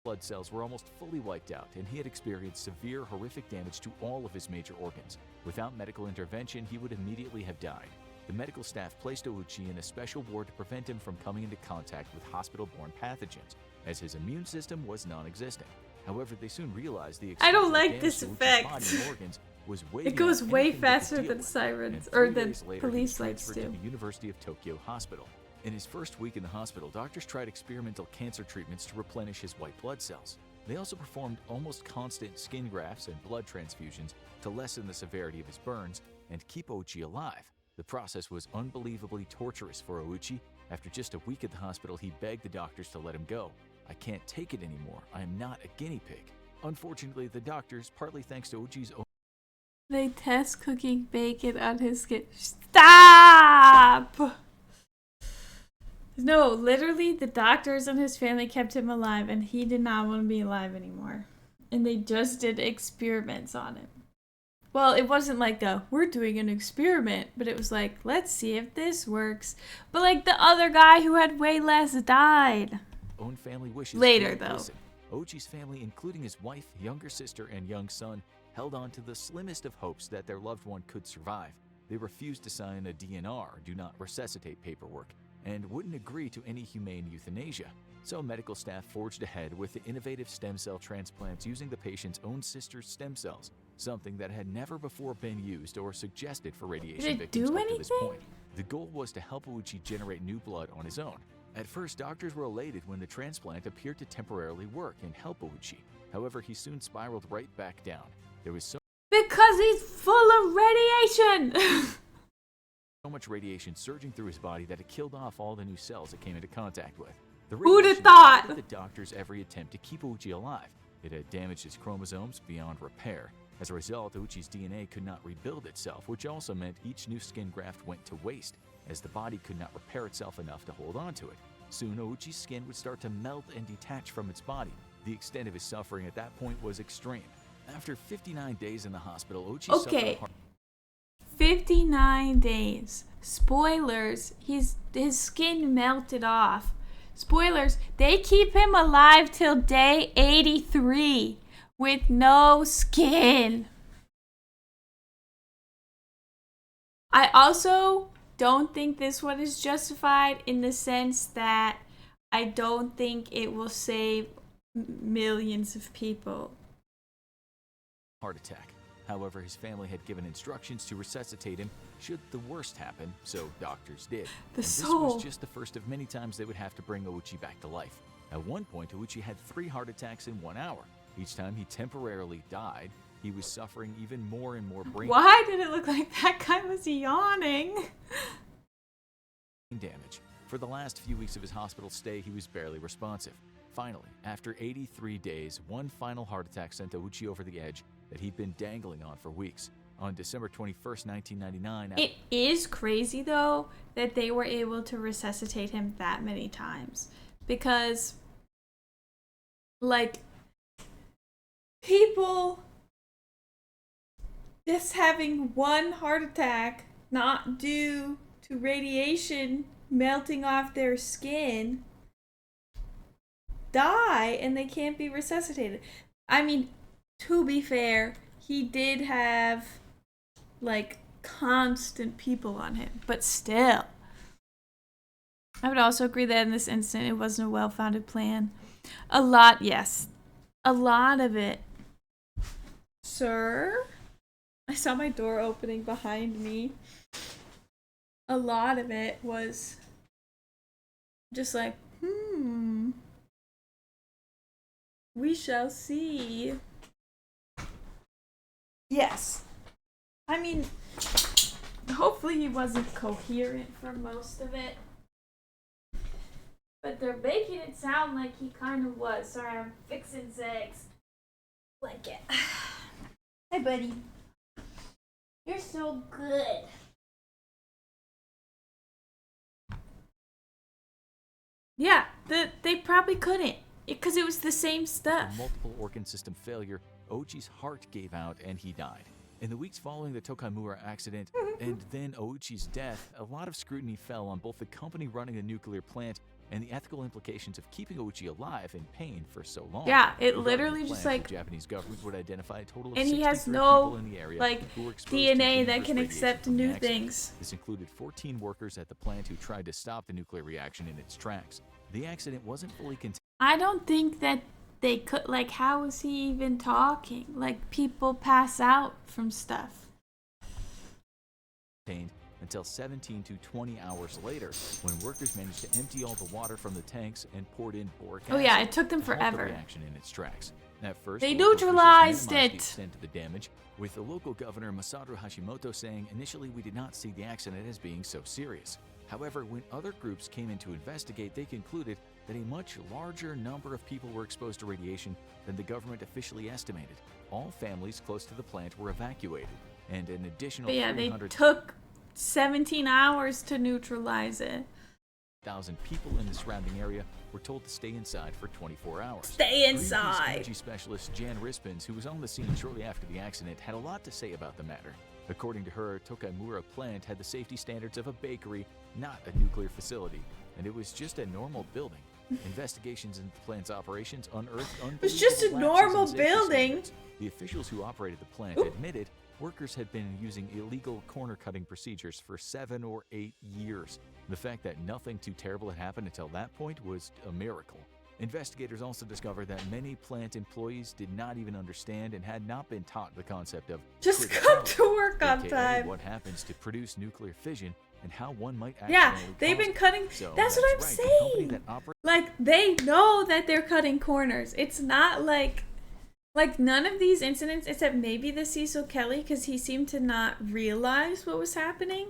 Blood cells were almost fully wiped out, and he had experienced severe, horrific damage to all of his major organs. Without medical intervention, he would immediately have died. The medical staff placed Ouchi in a special ward to prevent him from coming into contact with hospital-borne pathogens, as his immune system was non-existent. However, they soon realized the I don't extent of like damage this to Ouchi's effect. body and organs was way It goes beyond way anything they could faster deal than with. sirens, And or 3 than days later, he police was lights transferred do. to the University of Tokyo Hospital. In his first week in the hospital, doctors tried experimental cancer treatments to replenish his white blood cells. They also performed almost constant skin grafts and blood transfusions to lessen the severity of his burns and keep Ouchi alive. The process was unbelievably torturous for Ouchi. After just a week at the hospital, he begged the doctors to let him go. "I can't take it anymore. I am not a guinea pig." Unfortunately, the doctors, partly thanks to Ouchi's own They test cooking bacon on his skin. Stop! No, literally, the doctors and his family kept him alive, and he did not want to be alive anymore. And they just did experiments on him. Well, it wasn't like we're doing an experiment, but it was like, let's see if this works. But like the other guy who had way less died. own family wishes Later, didn't though. listen. Ouchi's family, including his wife, younger sister, and young son, held on to the slimmest of hopes that their loved one could survive. They refused to sign a DNR, do not resuscitate paperwork, and wouldn't agree to any humane euthanasia. So medical staff forged ahead with the innovative stem cell transplants using the patient's own sister's stem cells, something that had never before been used or suggested for radiation Did it victims do up to this anything? point. The goal was to help Ouchi generate new blood on his own. At first, doctors were elated when the transplant appeared to temporarily work and help Ouchi. However, he soon spiraled right back down. There was so Because he's full of radiation! much radiation surging through his body that it killed off all the new cells it came into contact with. The Who'da radiation thought? thwarted the doctor's every attempt to keep Ouchi alive. It had damaged his chromosomes beyond repair. As a result, Ouchi's DNA could not rebuild itself, which also meant each new skin graft went to waste, as the body could not repair itself enough to hold on to it. Soon, Ouchi's skin would start to melt and detach from its body. The extent of his suffering at that point was extreme. After 59 days in the hospital, Ouchi Okay. suffered 59 days. Spoilers, his skin melted off. Spoilers, they keep him alive till day 83 with no skin. I also don't think this one is justified in the sense that I don't think it will save millions of people. heart attack. However, his family had given instructions to resuscitate him should the worst happen, so doctors did. The And soul. This was just the first of many times they would have to bring Ouchi back to life. At one point, Ouchi had 3 heart attacks in 1 hour. Each time he temporarily died, he was suffering even more and more brain Why did it look like that guy was yawning? damage. For the last few weeks of his hospital stay, he was barely responsive. Finally, after 83 days, one final heart attack sent Ouchi over the edge that he'd been dangling on for weeks. On December 21st, 1999, It is crazy though that they were able to resuscitate him that many times, because like people just having one heart attack not due to radiation melting off their skin die and they can't be resuscitated. I mean, to be fair, he did have like constant people on him, but still. I would also agree that in this instant it wasn't a well-founded plan. A lot of it. Sir? I saw my door opening behind me. A lot of it was just like, we shall see. Yes. I mean, hopefully he wasn't coherent for most of it. But they're making it sound like he kind of was. Sorry, I'm fixing Zag's blanket. Hi, buddy. You're so good. Yeah, they probably couldn't. Because it was the same stuff. multiple organ system failure, Ouchi's heart gave out and he died. In the weeks following the Tokaimura accident and then Ouchi's death, a lot of scrutiny fell on both the company running the nuclear plant and the ethical implications of keeping Ouchi alive in pain for so long. Yeah, it Regarding literally the just plan, like, the Japanese government would identify a total of and he has 63 no people in the area like who were exposed to DNA that dangerous can radiation accept from the new accident. things. This included 14 workers at the plant who tried to stop the nuclear reaction in its tracks. The accident wasn't fully contained. I don't think that they could, like, how is he even talking? Like, people pass out from stuff. until 17 to 20 hours later, when workers managed to empty all the water from the tanks and poured in boric acid. Oh yeah, it took them to halt forever. The reaction in its tracks. At first, They local officials neutralized minimized it. the extent of the damage, with the local governor Masaru Hashimoto saying, "Initially, we did not see the accident as being so serious." However, when other groups came in to investigate, they concluded that a much larger number of people were exposed to radiation than the government officially estimated. All families close to the plant were evacuated, and an additional But yeah, they 300,000 took 17 hours to neutralize it. people in the surrounding area were told to stay inside for 24 hours. Stay Greenpeace inside. energy specialist Jan Rispens, who was on the scene shortly after the accident, had a lot to say about the matter. According to her, Tokaimura plant had the safety standards of a bakery, not a nuclear facility, and it was just a normal building. Investigations into the plant's operations unearthed unbelievable It's just a lapses in normal safety building. standards. The officials who operated the plant admitted workers had been using illegal corner-cutting procedures for 7 or 8 years. The fact that nothing too terrible had happened until that point was a miracle. Investigators also discovered that many plant employees did not even understand and had not been taught the concept of Just come criticality, to work on aka time. what happens to produce nuclear fission and how one might Yeah, accidentally they've cause been it. cutting. So That's what I'm right, the company saying. that operates Like, they know that they're cutting corners. It's not like none of these incidents, except maybe the Cecil Kelly, because he seemed to not realize what was happening.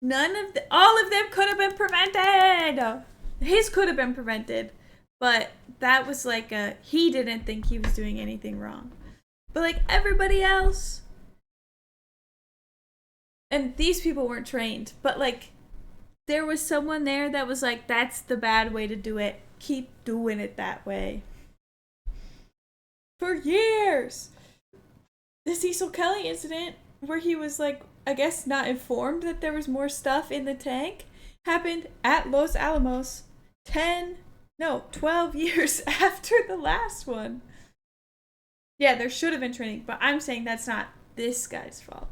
All of them could have been prevented. His could have been prevented, but that was like he didn't think he was doing anything wrong. But like everybody else, and these people weren't trained, but like there was someone there that was like, that's the bad way to do it. Keep doing it that way. For years. The Cecil Kelly incident, where he was like, I guess not informed that there was more stuff in the tank, happened at Los Alamos 12 years after the last one. Yeah, there should have been training, but I'm saying that's not this guy's fault.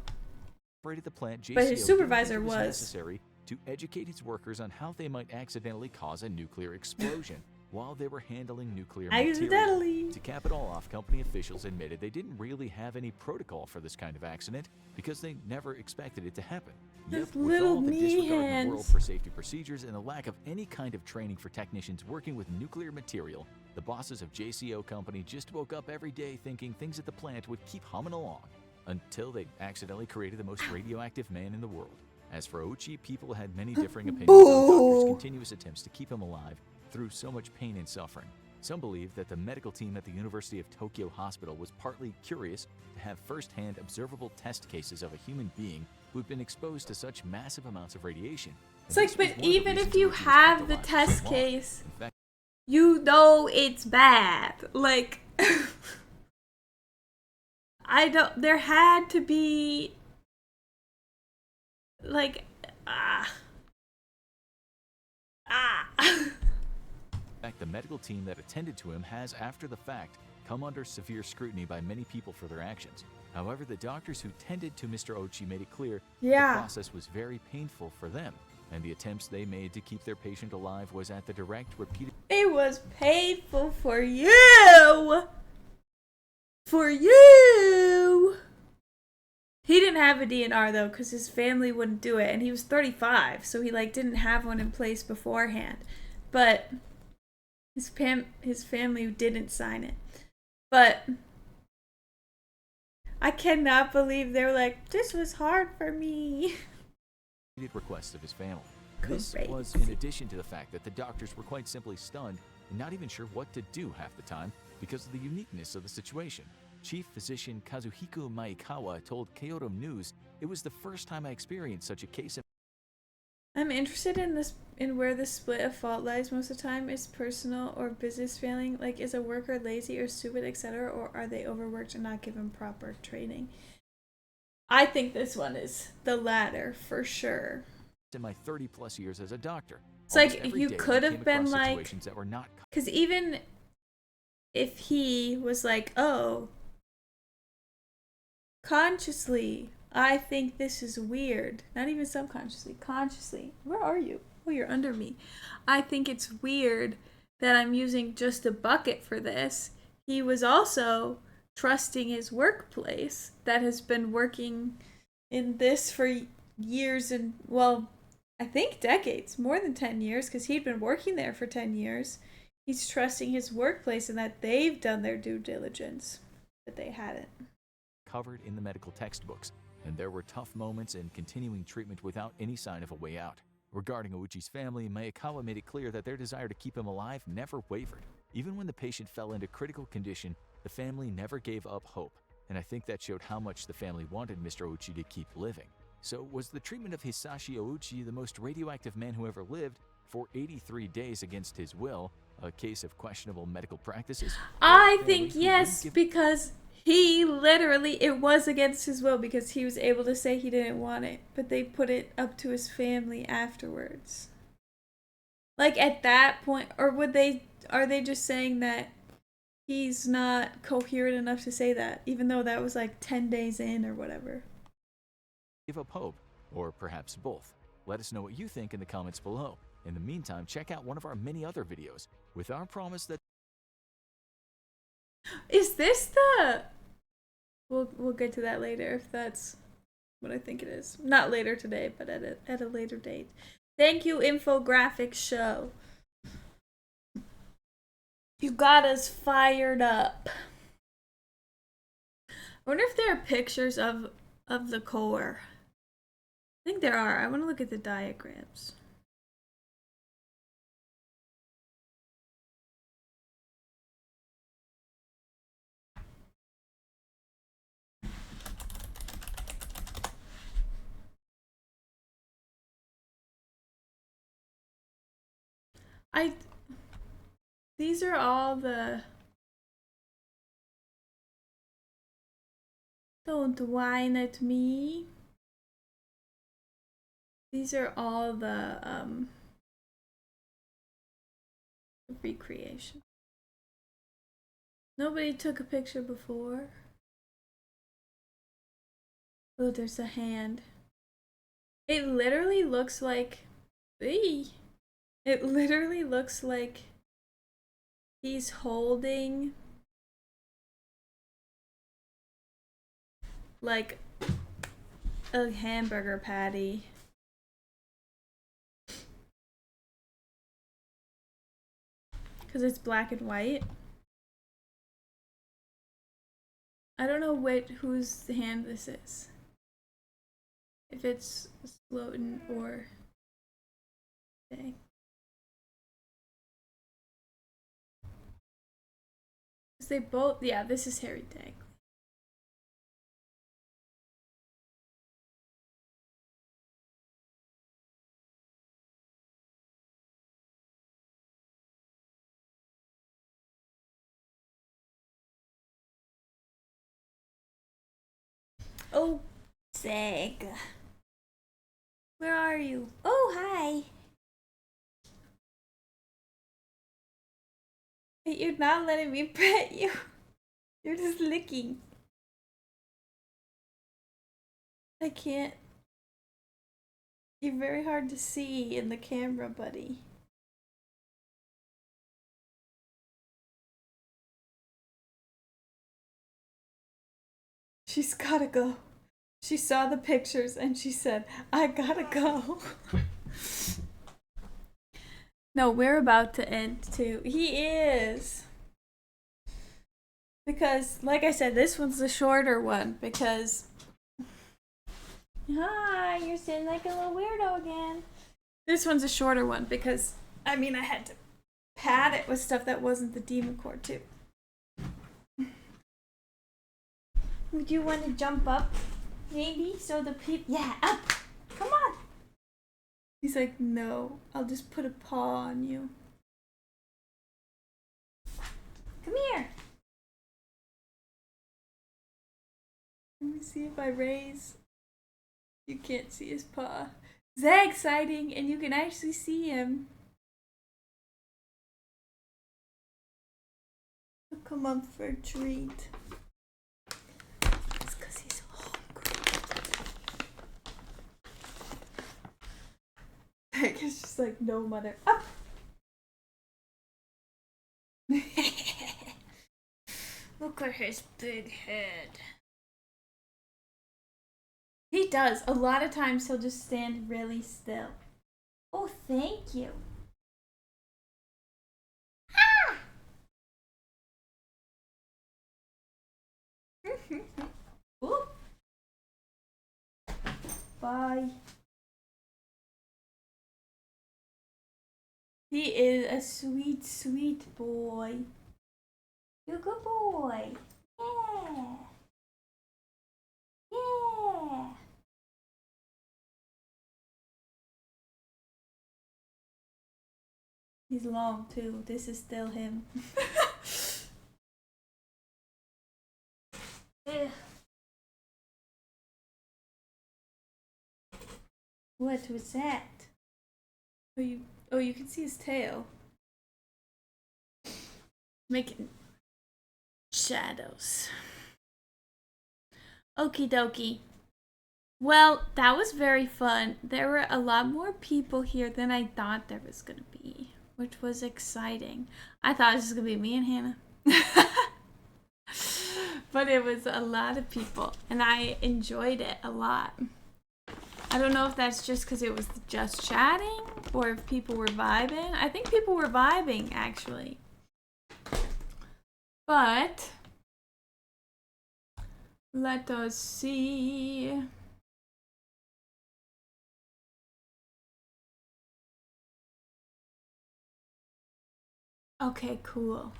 operated the plant, But his JCO supervisor didn't think it was. necessary to educate its workers on how they might accidentally cause a nuclear explosion while they were handling nuclear material. Accidentally. To cap it all off, company officials admitted they didn't really have any protocol for this kind of accident because they never expected it to happen. Those Yet, with little all the knee disregard in the world hands. for safety procedures and the lack of any kind of training for technicians working with nuclear material, the bosses of JCO Company just woke up every day thinking things at the plant would keep humming along until they accidentally created the most radioactive man in the world. As for Ochi, people had many differing opinions on the doctor's continuous attempts to keep him alive through so much pain and suffering. Some believe that the medical team at the University of Tokyo Hospital was partly curious to have first-hand observable test cases of a human being who had been exposed to such massive amounts of radiation. It's like, This was but one of the even if reasons you Ochi was have kept the alive for test so long. case, In fact, you know it's bad. Like, there had to be, like, In fact, the medical team that attended to him has, after the fact, come under severe scrutiny by many people for their actions. However, the doctors who tended to Mr. Ochi made it clear Yeah. the process was very painful for them, and the attempts they made to keep their patient alive was at the direct, repeated it was painful for you. For you. He didn't have a DNR though, because his family wouldn't do it, and he was 35, so he like didn't have one in place beforehand. But his family didn't sign it. But I cannot believe they were like, this was hard for me. requests of his family. This Great. was in addition to the fact that the doctors were quite simply stunned and not even sure what to do half the time because of the uniqueness of the situation. Chief physician Kazuhiko Maekawa told Kyoto News, "It was the first time I experienced such a case in I'm interested in where the split of fault lies most of the time. Is personal or business failing? Like, is a worker lazy or stupid, etc., or are they overworked and not given proper training? I think this one is the latter for sure. my 30-plus years as a doctor." It's like, Almost every you day we could have came been across like- situations that were not Because even if he was like, oh, consciously, I think this is weird. Not even subconsciously, consciously. Where are you? Oh, you're under me. I think it's weird that I'm using just a bucket for this. He was also trusting his workplace that has been working in this for years and, well, I think decades, more than 10 years, because he'd been working there for 10 years. He's trusting his workplace and that they've done their due diligence, but they hadn't. Covered in the medical textbooks, and there were tough moments in continuing treatment without any sign of a way out. Regarding Ouchi's family, Mayakawa made it clear that their desire to keep him alive never wavered. Even when the patient fell into critical condition, the family never gave up hope, and I think that showed how much the family wanted Mr. Ouchi to keep living. So was the treatment of Hisashi Ouchi, the most radioactive man who ever lived, for 83 days against his will, a case of questionable medical practices? I think yes, because he literally, it was against his will because he was able to say he didn't want it, but they put it up to his family afterwards. Like at that point, or are they just saying that he's not coherent enough to say that, even though that was like 10 days in or whatever? Give up hope, or perhaps both. Let us know what you think in the comments below. In the meantime, check out one of our many other videos with our promise that Is this the... We'll get to that later if that's what I think it is. Not later today, but at a later date. Thank you, Infographics show. You got us fired up. I wonder if there are pictures of the core. I think there are. I want to look at the diagrams. These are all the... Don't whine at me. These are all the recreation. Nobody took a picture before. Oh, there's a hand. It literally looks like... Eee. It literally looks like he's holding like a hamburger patty. Because it's black and white. I don't know whose hand this is. If it's Slotin or Day. They both, yeah, this is Harry Dag. Oh, Zag. Where are you? Oh, hi. You're not letting me pet you. You're just licking. I can't. You're very hard to see in the camera, buddy. She's gotta go. She saw the pictures and she said, I gotta go. No, we're about to end too. He is. Because, like I said, this one's the shorter one because... Hi, you're sitting like a little weirdo again. This one's a shorter one because, I mean, I had to pad it with stuff that wasn't the demon core too. Would you want to jump up? Maybe? So the people... Yeah, up! Come on! He's like, no, I'll just put a paw on you. Come here! Let me see if I raise... You can't see his paw. Zag sighting, and you can actually see him. He'll come up for a treat. It's because he's hungry. Zag is just like, no mother. Up! Look at his big head. He does. A lot of times he'll just stand really still. Oh, thank you. Ah! Whoop. Bye. He is a sweet, sweet boy. You're a good boy. Yeah. Yeah. He's long too. This is still him. Ugh. What was that? Oh, you can see his tail. Making shadows. Okie dokie. Well, that was very fun. There were a lot more people here than I thought there was gonna be, which was exciting. I thought it was just gonna be me and Hannah. But it was a lot of people, and I enjoyed it a lot. I don't know if that's just because it was just chatting, or if people were vibing. I think people were vibing, actually. But let us see. Okay, cool.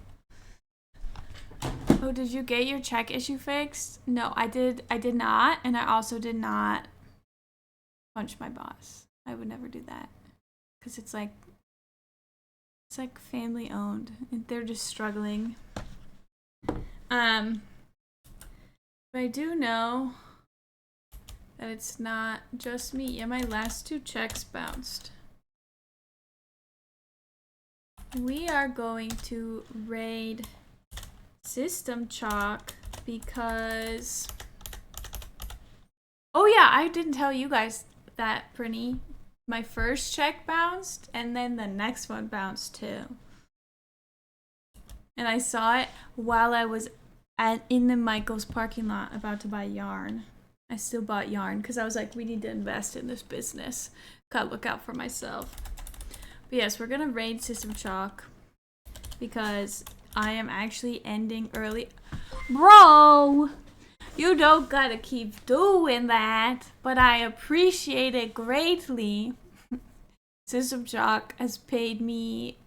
Oh, did you get your check issue fixed? No, I did not, and I also did not punch my boss. I would never do that. Cuz it's like family owned and they're just struggling. But I do know that it's not just me. Yeah, my last 2 checks bounced. We are going to raid System Chalk because... Oh yeah, I didn't tell you guys that, Prinny. My first check bounced, and then the next one bounced too. And I saw it while I was in the Michael's parking lot about to buy yarn. I still bought yarn because I was like, we need to invest in this business. Gotta look out for myself. But yes, we're gonna raid System Chalk because I am actually ending early. Bro! You don't gotta keep doing that, but I appreciate it greatly. System Shock has paid me...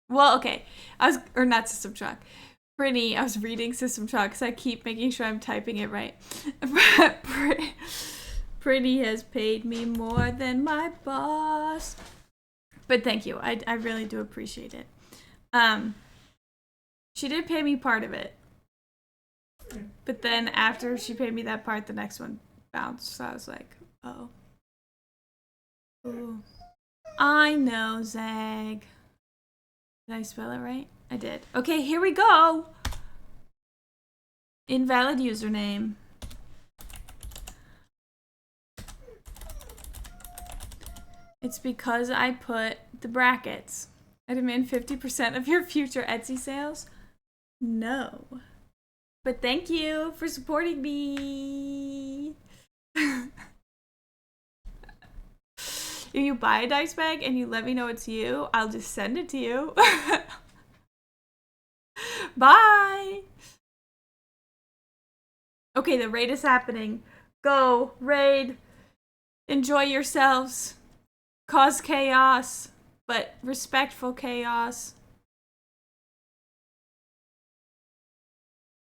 Well, okay. Not System Shock. Pretty, I was reading System Shock because I keep making sure I'm typing it right. Pretty has paid me more than my boss. But thank you. I really do appreciate it. She did pay me part of it. But then after she paid me that part, the next one bounced. So I was like, oh. Ooh. I know, Zag. Did I spell it right? I did. Okay, here we go. Invalid username. It's because I put the brackets. I demand 50% of your future Etsy sales? No. But thank you for supporting me. If you buy a dice bag and you let me know it's you, I'll just send it to you. Bye. Okay, the raid is happening. Go, raid. Enjoy yourselves. Cause chaos, but respectful chaos.